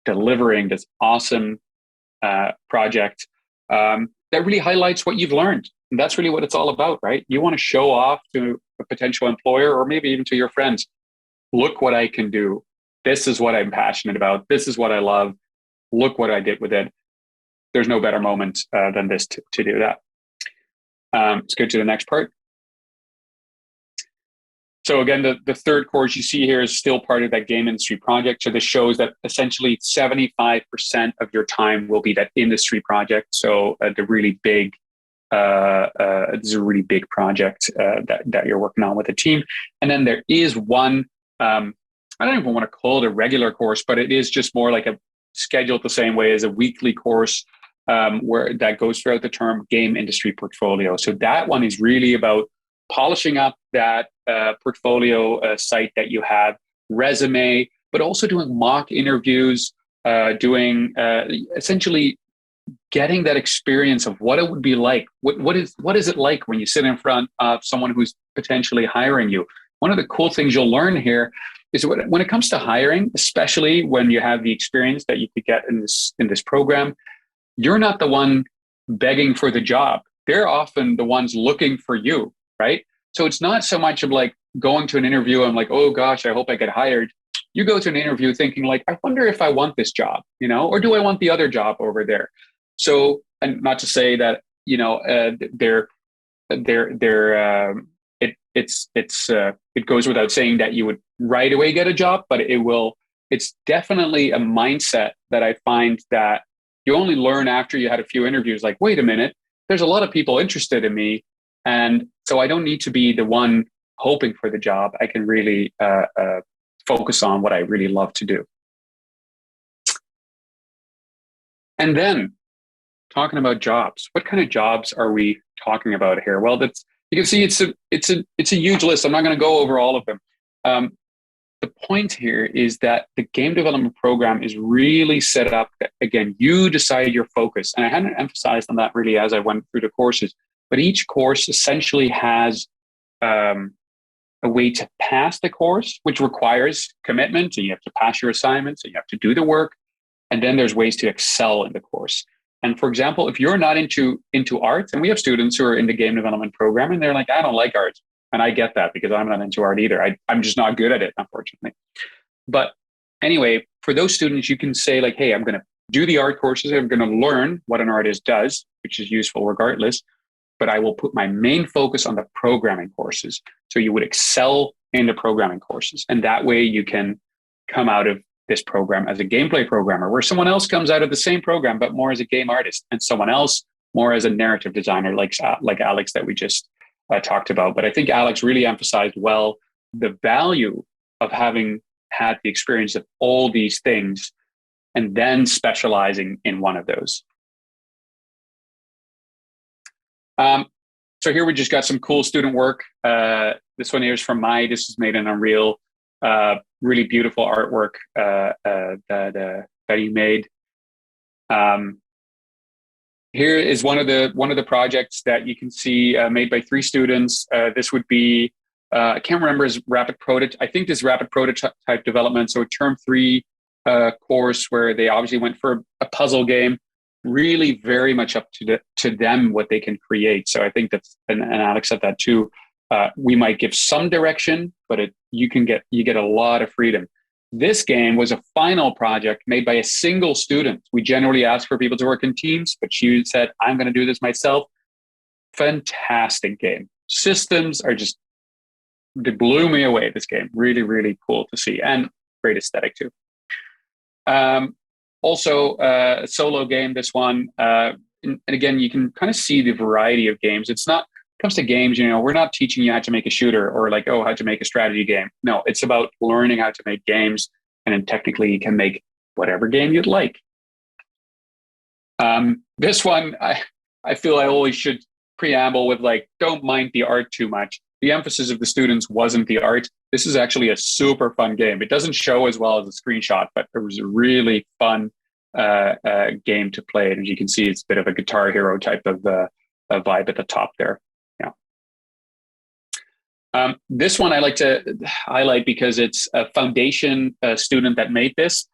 delivering this awesome project that really highlights what you've learned. And that's really what it's all about, right? You want to show off to a potential employer or maybe even to your friends. Look what I can do. This is what I'm passionate about. This is what I love. Look what I did with it. There's no better moment than this to do that. Let's go to the next part. So again, the third course you see here is still part of that game industry project. So this shows that essentially 75% of your time will be that industry project. So the really big, this is a really big project that you're working on with a team. And then there is one, I don't even want to call it a regular course, but it is just more like a scheduled the same way as a weekly course where that goes throughout the term game industry portfolio. So that one is really about polishing up that portfolio site that you have, resume, but also doing mock interviews, doing essentially getting that experience of what it would be like. What is it like when you sit in front of someone who's potentially hiring you? one of the cool things you'll learn here is when it comes to hiring, especially when you have the experience that you could get in this program, you're not the one begging for the job. They're often the ones looking for you, right? So it's not so much of like going to an interview and like, oh gosh, I hope I get hired. You go to an interview thinking like, I wonder if I want this job, or do I want the other job over there? So, and not to say that, it goes without saying that you would right away get a job, but it's definitely a mindset that I find that you only learn after you had a few interviews, like, wait a minute, there's a lot of people interested in me. And so I don't need to be the one hoping for the job. I can really focus on what I really love to do. And then talking about jobs, what kind of jobs are we talking about here? Well, you can see it's a huge list. I'm not going to go over all of them. The point here is that the game development program is really set up that, again, you decide your focus. And I hadn't emphasized on that really as I went through the courses, but each course essentially has a way to pass the course, which requires commitment, and you have to pass your assignments and you have to do the work. And then there's ways to excel in the course. And for example, if you're not into art, and we have students who are in the game development program and they're like, I don't like art. And I get that because I'm not into art either. I'm just not good at it, unfortunately. But anyway, for those students, you can say like, hey, I'm going to do the art courses. I'm going to learn what an artist does, which is useful regardless. But I will put my main focus on the programming courses. So you would excel in the programming courses. And that way you can come out of this program as a gameplay programmer, where someone else comes out of the same program, but more as a game artist, and someone else more as a narrative designer, like Alex that we just talked about. But I think Alex really emphasized well the value of having had the experience of all these things and then specializing in one of those. So here we just got some cool student work. This one here is from This is made in Unreal. Really beautiful artwork that he made. Here is one of the projects that you can see made by 3 students. This would be I can't remember his rapid prototype. I think this rapid prototype development. So a term 3 course where they obviously went for a puzzle game. Really, very much up to them what they can create. So I think that's and Alex said that too. We might give some direction, but you get a lot of freedom. This game was a final project made by a single student. We generally ask for people to work in teams, but she said, I'm going to do this myself. Fantastic game. Systems are they blew me away, this game. Really, really cool to see, and great aesthetic too. Also, a solo game, this one. And again, you can kind of see the variety of games. It's not, when it comes to games, we're not teaching you how to make a shooter or like, how to make a strategy game. No, it's about learning how to make games. And then technically you can make whatever game you'd like. This one, I feel I always should preamble with like, don't mind the art too much. The emphasis of the students wasn't the art. This is actually a super fun game. It doesn't show as well as a screenshot, but it was a really fun game to play. And as you can see, it's a bit of a Guitar Hero type of vibe at the top there. Yeah. This one I like to highlight because it's a foundation student that made this.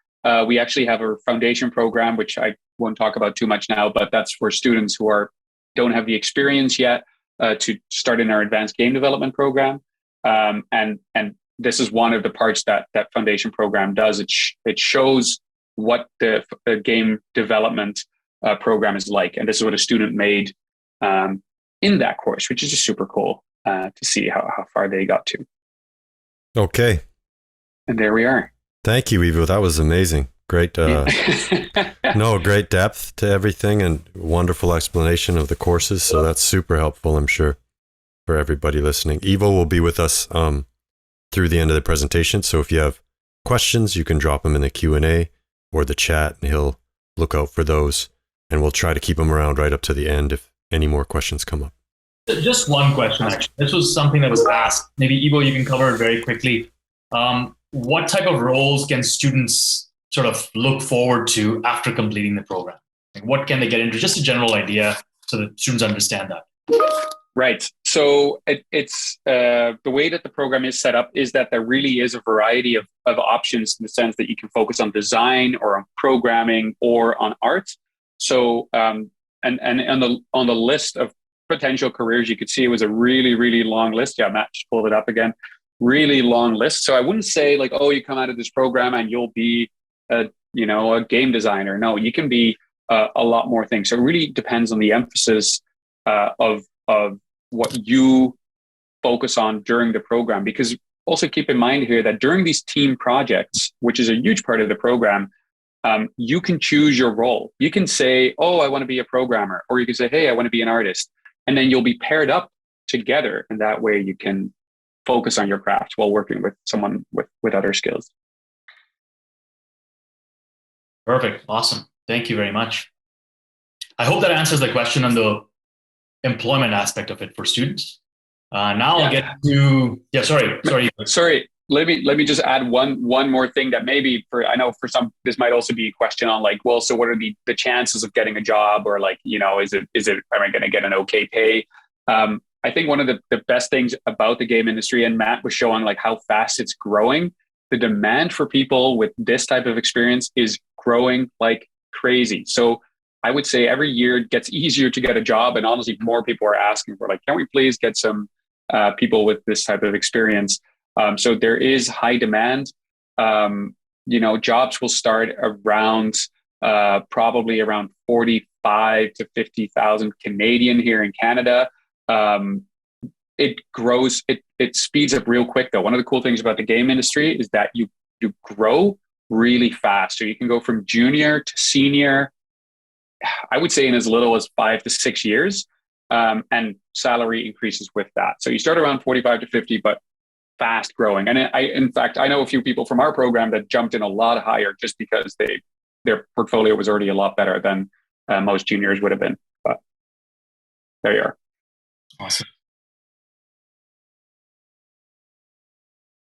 We actually have a foundation program, which I won't talk about too much now, but that's for students who don't have the experience yet to start in our advanced game development program. And this is one of the parts that foundation program does. It shows what the game development program is like. And this is what a student made in that course, which is just super cool to see how far they got to. Okay. And there we are. Thank you, Ivo. That was amazing. Great. Great depth to everything and wonderful explanation of the courses. So that's super helpful, I'm sure, for everybody listening. Ivo will be with us through the end of the presentation. So if you have questions, you can drop them in the Q&A or the chat, and he'll look out for those. And we'll try to keep them around right up to the end if any more questions come up. Just one question, actually. This was something that was asked. Maybe, Ivo, you can cover it very quickly. What type of roles can students sort of look forward to after completing the program? Like, what can they get into? Just a general idea so that students understand that. Right. So it's the way that the program is set up is that there really is a variety of options in the sense that you can focus on design or on programming or on art. So and on the list of potential careers, you could see it was a really, really long list. Yeah, Matt just pulled it up again. Really long list. So I wouldn't say like, oh, you come out of this program and you'll be a game designer. No, you can be a lot more things. So it really depends on the emphasis of what you focus on during the program. Because also keep in mind here that during these team projects, which is a huge part of the program, you can choose your role. You can say, oh, I want to be a programmer, or you can say, hey, I want to be an artist. And then you'll be paired up together. And that way you can focus on your craft while working with someone with other skills. Perfect. Awesome. Thank you very much. I hope that answers the question on the employment aspect of it for students. Now I'll get to, sorry. Let me just add one more thing that maybe I know for some, this might also be a question on like, well, so what are the chances of getting a job, or like, am I going to get an okay pay? I think one of the best things about the game industry, and Matt was showing like how fast it's growing, the demand for people with this type of experience is growing like crazy. So I would say every year it gets easier to get a job, and honestly, more people are asking for like, can we please get some people with this type of experience? So there is high demand. Jobs will start around probably around 45 to 50,000 Canadian here in Canada. It grows, it speeds up real quick though. One of the cool things about the game industry is that you grow really fast. So you can go from junior to senior, I would say in as little as 5 to 6 years, and salary increases with that. So you start around 45 to 50, but fast growing. And in fact, I know a few people from our program that jumped in a lot higher just because their portfolio was already a lot better than most juniors would have been. But there you are. Awesome.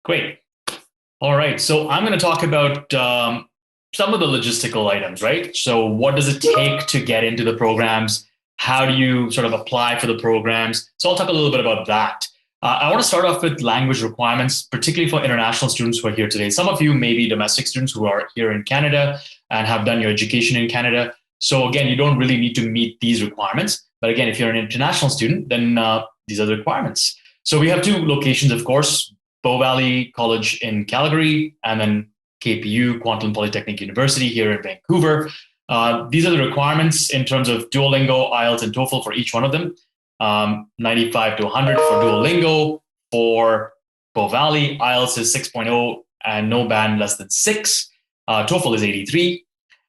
Great. All right. So I'm going to talk about some of the logistical items, right? So what does it take to get into the programs? How do you sort of apply for the programs? So I'll talk a little bit about that. I want to start off with language requirements, particularly for international students who are here today. Some of you may be domestic students who are here in Canada and have done your education in Canada. So again, you don't really need to meet these requirements. But again, if you're an international student, then these are the requirements. So we have two locations, of course, Bow Valley College in Calgary, and then KPU, Kwantlen Polytechnic University here in Vancouver. These are the requirements in terms of Duolingo, IELTS, and TOEFL for each one of them. 95 to 100 for Duolingo. For Bow Valley, IELTS is 6.0 and no band less than 6. TOEFL is 83.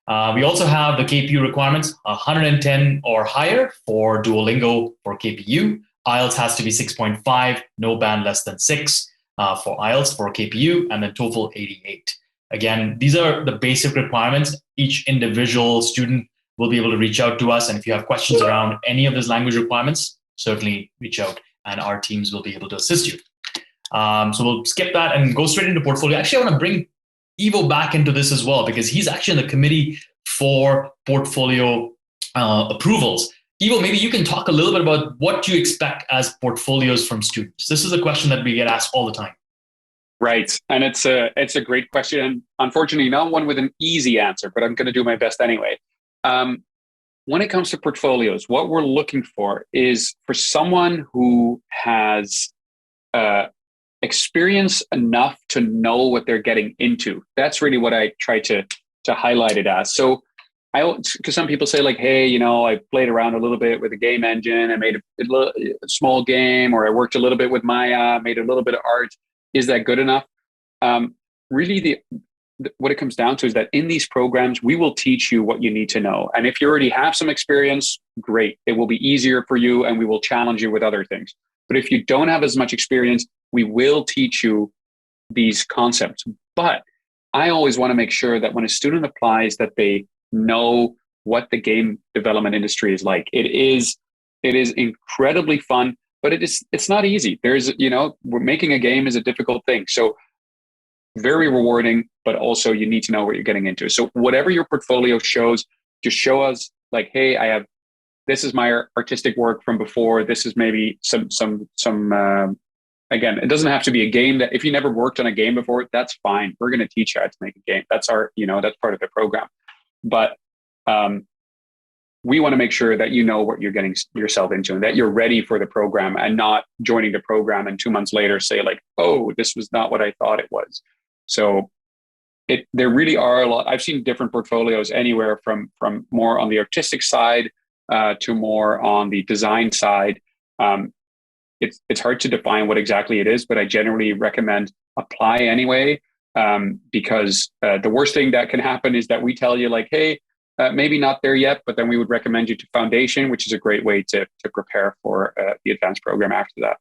We also have the KPU requirements, 110 or higher for Duolingo for KPU. IELTS has to be 6.5, no band less than 6 for IELTS for KPU, and then TOEFL 88. Again, these are the basic requirements. Each individual student will be able to reach out to us. And if you have questions around any of these language requirements, certainly reach out and our teams will be able to assist you. So we'll skip that and go straight into portfolio. Actually, I want to bring Ivo back into this as well, because he's actually in the committee for portfolio approvals. Ivo, maybe you can talk a little bit about what you expect as portfolios from students. This is a question that we get asked all the time. Right. And it's a great question. And unfortunately, not one with an easy answer, but I'm going to do my best anyway. When it comes to portfolios, what we're looking for is for someone who has experience enough to know what they're getting into. That's really what I try to highlight it as. So because some people say like, hey, I played around a little bit with a game engine. I made a small game, or I worked a little bit with Maya, made a little bit of art. Is that good enough? Really, what it comes down to is that in these programs, we will teach you what you need to know. And if you already have some experience, great. It will be easier for you and we will challenge you with other things. But if you don't have as much experience, we will teach you these concepts. But I always want to make sure that when a student applies, that they know what the game development industry is like. It is incredibly fun, but it's not easy. Making a game is a difficult thing. So very rewarding, but also you need to know what you're getting into. So whatever your portfolio shows, just show us like, hey, I have this is my artistic work from before. This is maybe some again, it doesn't have to be a game. That if you never worked on a game before, that's fine. We're going to teach you how to make a game. That's that's part of the program. But we want to make sure that you know what you're getting yourself into and that you're ready for the program, and not joining the program and 2 months later say like, oh, this was not what I thought it was. So there really are a lot. I've seen different portfolios anywhere from more on the artistic side to more on the design side. It's hard to define what exactly it is, but I generally recommend apply anyway, because the worst thing that can happen is that we tell you like, hey, maybe not there yet, but then we would recommend you to foundation, which is a great way to prepare for the advanced program after that.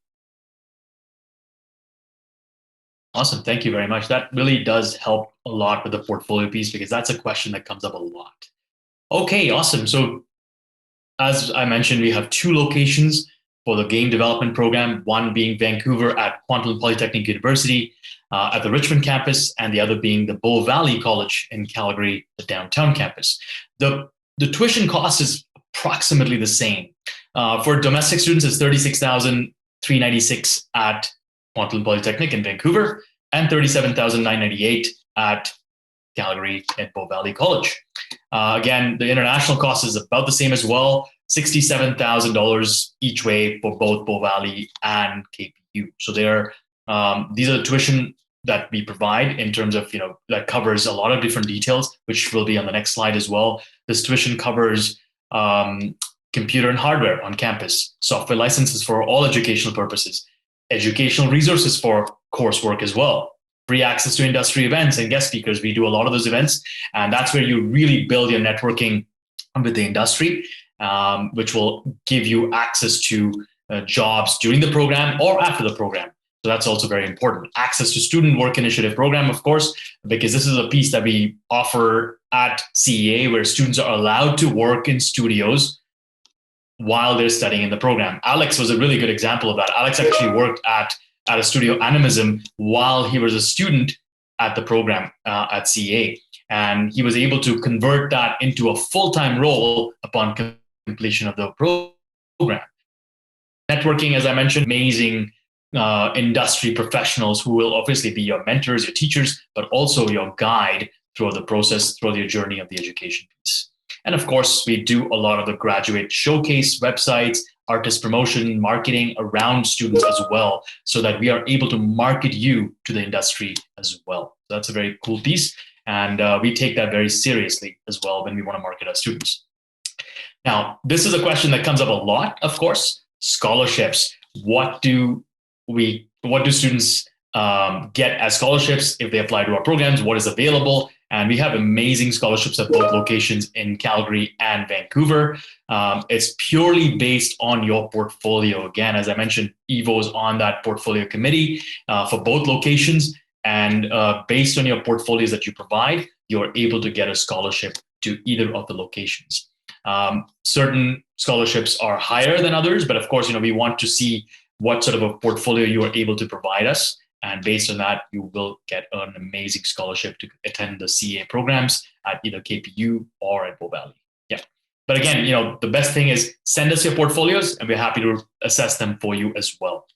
Awesome. Thank you very much. That really does help a lot with the portfolio piece, because that's a question that comes up a lot. Okay, awesome. So as I mentioned, we have 2 locations for the game development program, one being Vancouver at Quantum Polytechnic University at the Richmond campus, and the other being the Bow Valley College in Calgary, the downtown campus. The tuition cost is approximately the same. For domestic students, it's $36,396 at Quantum Polytechnic in Vancouver, and $37,998 at Calgary at Bow Valley College. Again, the international cost is about the same as well, $67,000 each way for both Bow Valley and KPU. So these are the tuition that we provide in terms of, that covers a lot of different details, which will be on the next slide as well. This tuition covers computer and hardware on campus, software licenses for all educational purposes, educational resources for coursework as well, free access to industry events and guest speakers. We do a lot of those events, and that's where you really build your networking with the industry, which will give you access to jobs during the program or after the program. So that's also very important. Access to student work initiative program, of course, because this is a piece that we offer at CEA, where students are allowed to work in studios while they're studying in the program. Alex was a really good example of that. Alex actually worked at a studio, Animism, while he was a student at the program at CEA. And he was able to convert that into a full-time role upon completion of the program. Networking, as I mentioned, amazing industry professionals who will obviously be your mentors, your teachers, but also your guide throughout the process, throughout your journey of the education piece. And of course, we do a lot of the graduate showcase websites, artist promotion, marketing around students as well, so that we are able to market you to the industry as well. So that's a very cool piece. And we take that very seriously as well when we want to market our students. Now, this is a question that comes up a lot, of course, scholarships. What do students get as scholarships if they apply to our programs? What is available? And we have amazing scholarships at both locations in Calgary and Vancouver. It's purely based on your portfolio. Again, as I mentioned, Evo's on that portfolio committee for both locations. And based on your portfolios that you provide, you're able to get a scholarship to either of the locations. Certain scholarships are higher than others, but of course, we want to see what sort of a portfolio you are able to provide us. And based on that, you will get an amazing scholarship to attend the CA programs at either KPU or at Bow Valley. Yeah. But again, the best thing is send us your portfolios and we're happy to assess them for you as well.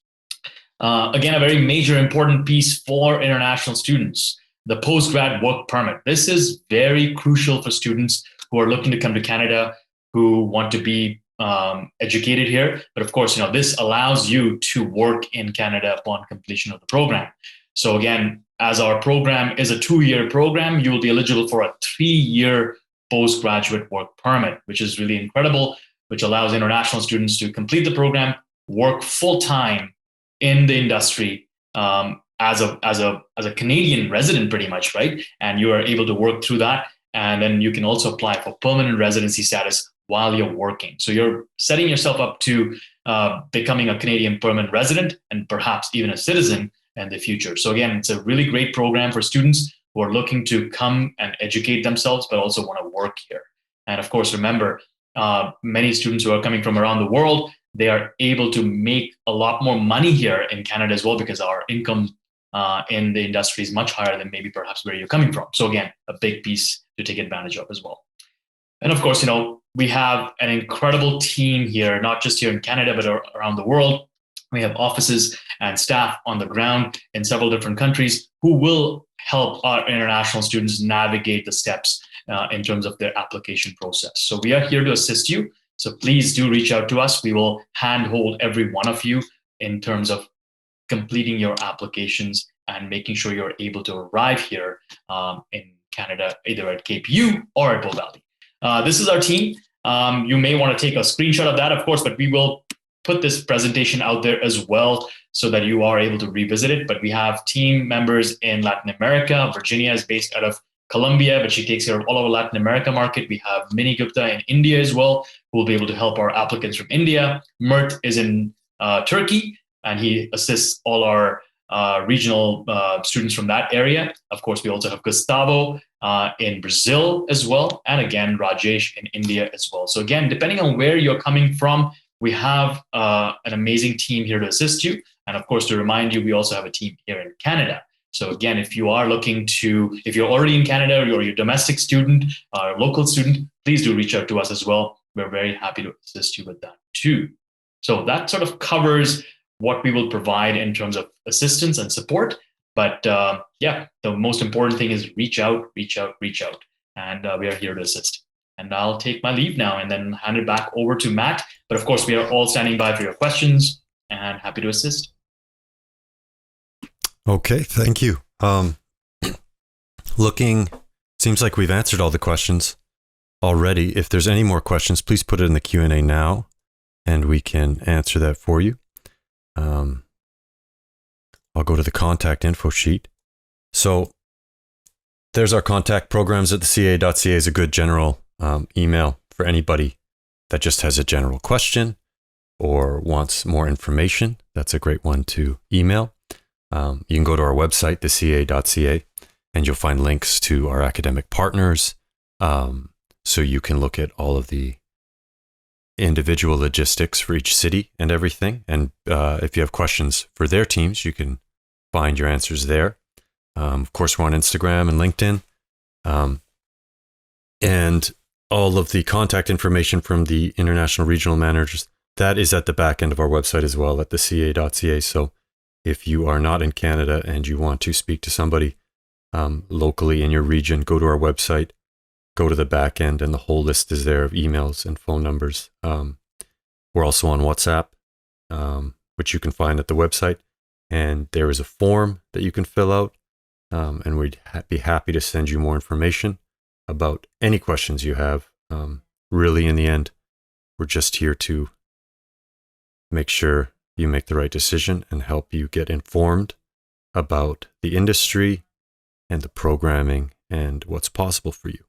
Again, a very major important piece for international students, the postgrad work permit. This is very crucial for students who are looking to come to Canada, who want to be educated here. But of course, this allows you to work in Canada upon completion of the program. So again, as our program is a 2-year program, you will be eligible for a 3-year postgraduate work permit, which is really incredible, which allows international students to complete the program, work full-time in the industry as a Canadian resident, pretty much, right? And you are able to work through that. And then you can also apply for permanent residency status while you're working. So you're setting yourself up to becoming a Canadian permanent resident and perhaps even a citizen in the future. So again, it's a really great program for students who are looking to come and educate themselves, but also want to work here. And of course, remember, many students who are coming from around the world, they are able to make a lot more money here in Canada as well, because our income in the industry is much higher than maybe perhaps where you're coming from. So again, a big piece to take advantage of as well. And of course, we have an incredible team here, not just here in Canada, but around the world. We have offices and staff on the ground in several different countries who will help our international students navigate the steps in terms of their application process. So we are here to assist you. So please do reach out to us. We will handhold every one of you in terms of completing your applications and making sure you're able to arrive here in Canada, either at Cape U or at Bow Valley. This is our team. You may want to take a screenshot of that, of course, but we will put this presentation out there as well so that you are able to revisit it. But we have team members in Latin America. Virginia is based out of Colombia, but she takes care of all of our Latin America market. We have Mini Gupta in India as well, who will be able to help our applicants from India. Mert is in Turkey, and he assists all our regional students from that area. Of course, we also have Gustavo in Brazil as well. And again, Rajesh in India as well. So again, depending on where you're coming from, we have an amazing team here to assist you. And of course, to remind you, we also have a team here in Canada. So again, if you are if you're already in Canada or you're a domestic student or local student, please do reach out to us as well. We're very happy to assist you with that too. So that sort of covers what we will provide in terms of assistance and support. But the most important thing is reach out. And we are here to assist. And I'll take my leave now and then hand it back over to Matt. But of course, we are all standing by for your questions and happy to assist. Okay, thank you. Seems like we've answered all the questions already. If there's any more questions, please put it in the Q&A now, and we can answer that for you. I'll go to the contact info sheet. So there's our contact. programs at thecea.ca is a good general email for anybody that just has a general question or wants more information. That's a great one to email. You can go to our website, thecea.ca, and you'll find links to our academic partners. So you can look at all of the individual logistics for each city and everything. And if you have questions for their teams, you can find your answers there. Of course, we're on Instagram and LinkedIn. And all of the contact information from the international regional managers, that is at the back end of our website as well at thecea.ca. So if you are not in Canada and you want to speak to somebody locally in your region, go to our website, go to the back end, and the whole list is there of emails and phone numbers. We're also on WhatsApp, which you can find at the website. And there is a form that you can fill out. And we'd be happy to send you more information about any questions you have. Really, in the end, we're just here to make sure you make the right decision and help you get informed about the industry and the programming and what's possible for you.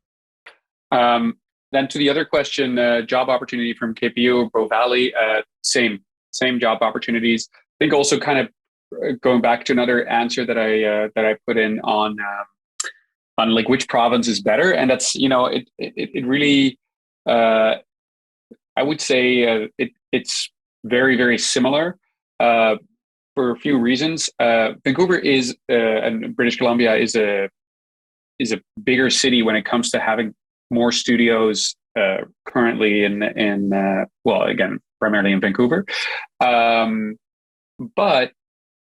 Then to the other question, job opportunity from KPU, Bow Valley, same job opportunities. I think also kind of going back to another answer that I put in on like which province is better, and that's it really I would say it's very, very similar for a few reasons. Vancouver is and British Columbia is a bigger city when it comes to having more studios currently in again, primarily in Vancouver. But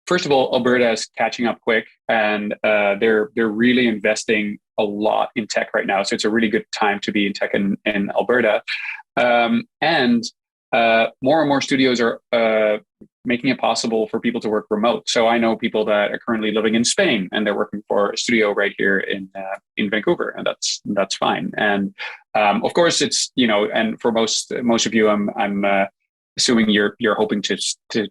first of all, Alberta is catching up quick, and they're really investing a lot in tech right now. So it's a really good time to be in tech in Alberta. And more and more studios are making it possible for people to work remote. So I know people that are currently living in Spain and they're working for a studio right here in Vancouver, and that's fine. And of course, it's and for most of you, I'm assuming you're hoping to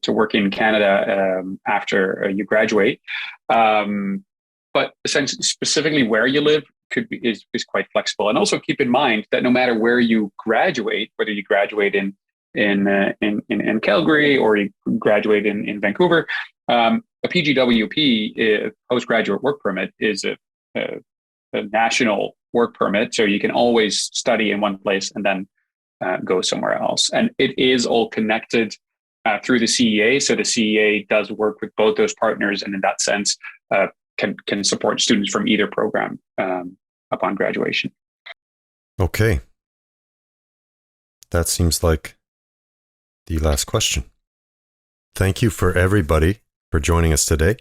work in Canada after you graduate. But essentially, specifically where you live is quite flexible. And also keep in mind that no matter where you graduate, whether you graduate in Calgary or you graduate in Vancouver, a PGWP, postgraduate work permit, is a national work permit. So you can always study in one place and then go somewhere else. And it is all connected through the CEA. So the CEA does work with both those partners, and in that sense, can support students from either program upon graduation. Okay. that seems like the last question. Thank you for everybody for joining us today.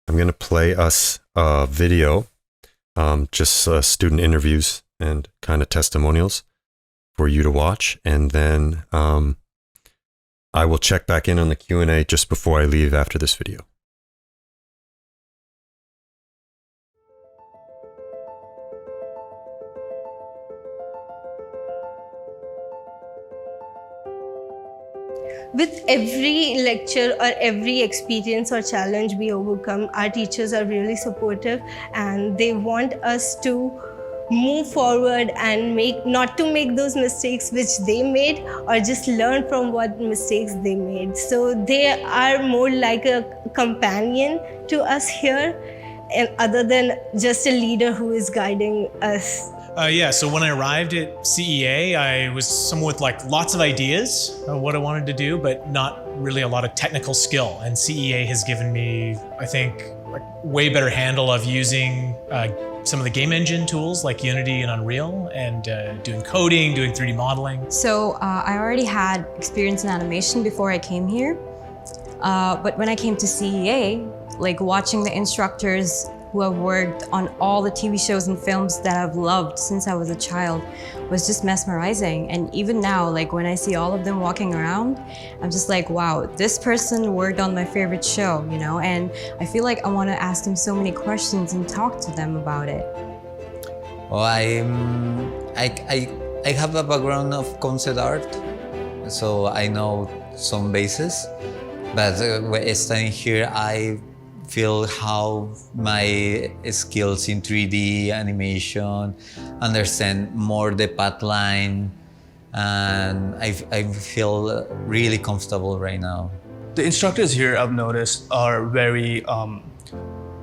I'm going to play us a video, just student interviews and kind of testimonials for you to watch. And then I will check back in on the Q&A just before I leave after this video. With every lecture or every experience or challenge we overcome, our teachers are really supportive and they want us to move forward and not to make those mistakes which they made, or just learn from what mistakes they made. So they are more like a companion to us here, and other than just a leader who is guiding us. So when I arrived at CEA, I was someone with like lots of ideas of what I wanted to do, but not really a lot of technical skill. And CEA has given me, I think, like way better handle of using some of the game engine tools like Unity and Unreal, and doing coding, doing 3D modeling. So I already had experience in animation before I came here. But when I came to CEA, like watching the instructors who have worked on all the TV shows and films that I've loved since I was a child was just mesmerizing. And even now, like when I see all of them walking around, I'm just like, wow, this person worked on my favorite show, you know? And I feel like I want to ask them so many questions and talk to them about it. Well, I have a background of concept art, so I know some bases. But studying here, I feel how my skills in 3D animation, understand more the path line, and I feel really comfortable right now. The instructors here, I've noticed, are very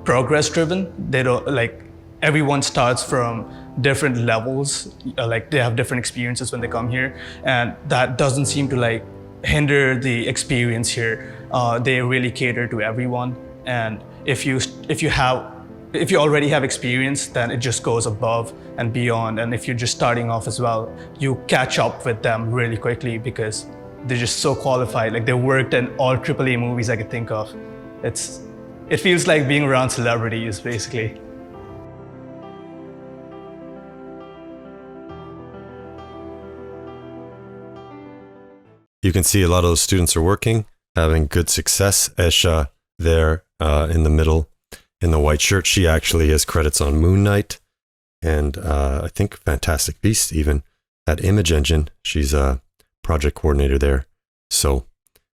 progress driven. They don't like, everyone starts from different levels, like they have different experiences when they come here, and that doesn't seem to like hinder the experience here. They really cater to everyone. And if you already have experience, then it just goes above and beyond. And if you're just starting off as well, you catch up with them really quickly because they're just so qualified. Like they worked in all AAA movies I could think of. It feels like being around celebrities, basically. You can see a lot of those students are working, having good success. Esha there in the middle in the white shirt. She actually has credits on Moon Knight and I think Fantastic Beasts even at Image Engine. She's a project coordinator there. So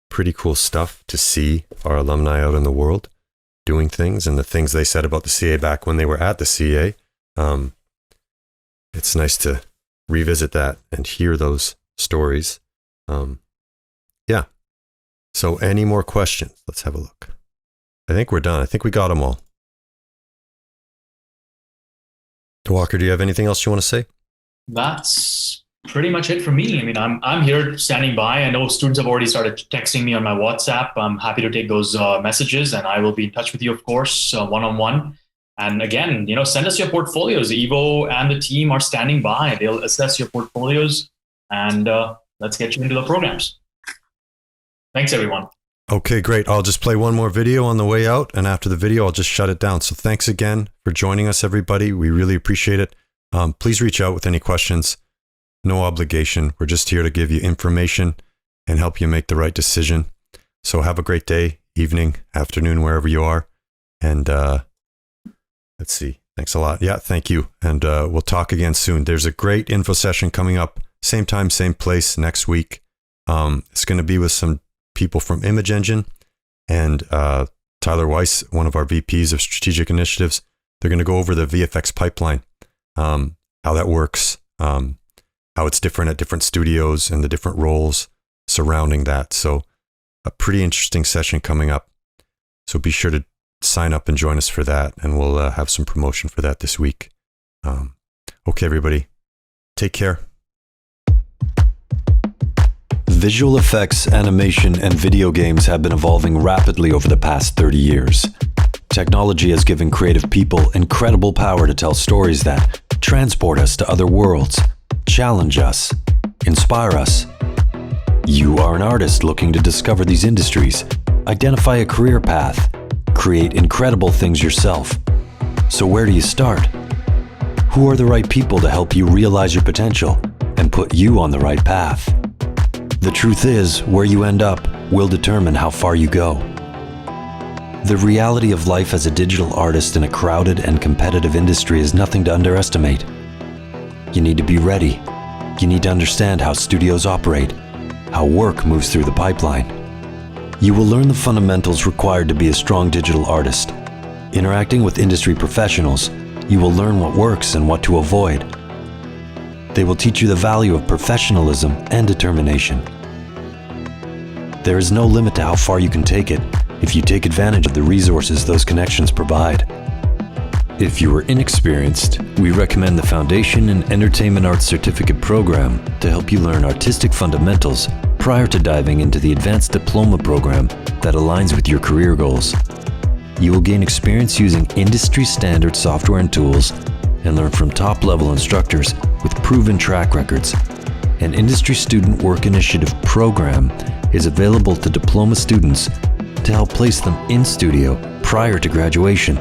pretty cool stuff to see our alumni out in the world doing things, and the things they said about the CA back when they were at the CA. It's nice to revisit that and hear those stories. Yeah. So any more questions? Let's have a look. I think we're done. I think we got them all. Walker, do you have anything else you want to say? That's pretty much it for me. I mean, I'm here standing by. I know students have already started texting me on my WhatsApp. I'm happy to take those messages, and I will be in touch with you, of course, one-on-one. And again, send us your portfolios. Evo and the team are standing by. They'll assess your portfolios, and let's get you into the programs. Thanks, everyone. Okay, great. I'll just play one more video on the way out, and after the video, I'll just shut it down. So thanks again for joining us, everybody. We really appreciate it. Please reach out with any questions. No obligation. We're just here to give you information and help you make the right decision. So have a great day, evening, afternoon, wherever you are. And let's see. Thanks a lot. Yeah, thank you. And we'll talk again soon. There's a great info session coming up. Same time, same place next week. It's going to be with some people from Image Engine and Tyler Weiss, one of our VPs of strategic initiatives. They're going to go over the VFX pipeline, how that works, how it's different at different studios and the different roles surrounding that. So a pretty interesting session coming up. So be sure to sign up and join us for that. And we'll have some promotion for that this week. Okay, everybody, take care. Visual effects, animation, and video games have been evolving rapidly over the past 30 years. Technology has given creative people incredible power to tell stories that transport us to other worlds, challenge us, inspire us. You are an artist looking to discover these industries, identify a career path, create incredible things yourself. So where do you start? Who are the right people to help you realize your potential and put you on the right path? The truth is, where you end up will determine how far you go. The reality of life as a digital artist in a crowded and competitive industry is nothing to underestimate. You need to be ready. You need to understand how studios operate, how work moves through the pipeline. You will learn the fundamentals required to be a strong digital artist. Interacting with industry professionals, you will learn what works and what to avoid. They will teach you the value of professionalism and determination. There is no limit to how far you can take it if you take advantage of the resources those connections provide. If you are inexperienced, we recommend the Foundation in Entertainment Arts Certificate Program to help you learn artistic fundamentals prior to diving into the Advanced Diploma Program that aligns with your career goals. You will gain experience using industry-standard software and tools and learn from top-level instructors with proven track records. An Industry Student Work Initiative program is available to diploma students to help place them in studio prior to graduation.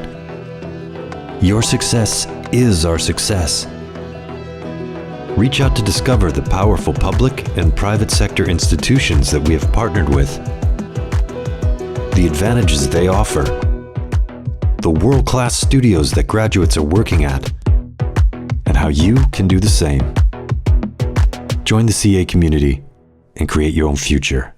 Your success is our success. Reach out to discover the powerful public and private sector institutions that we have partnered with, the advantages they offer, the world-class studios that graduates are working at, and how you can do the same. Join the CA community and create your own future.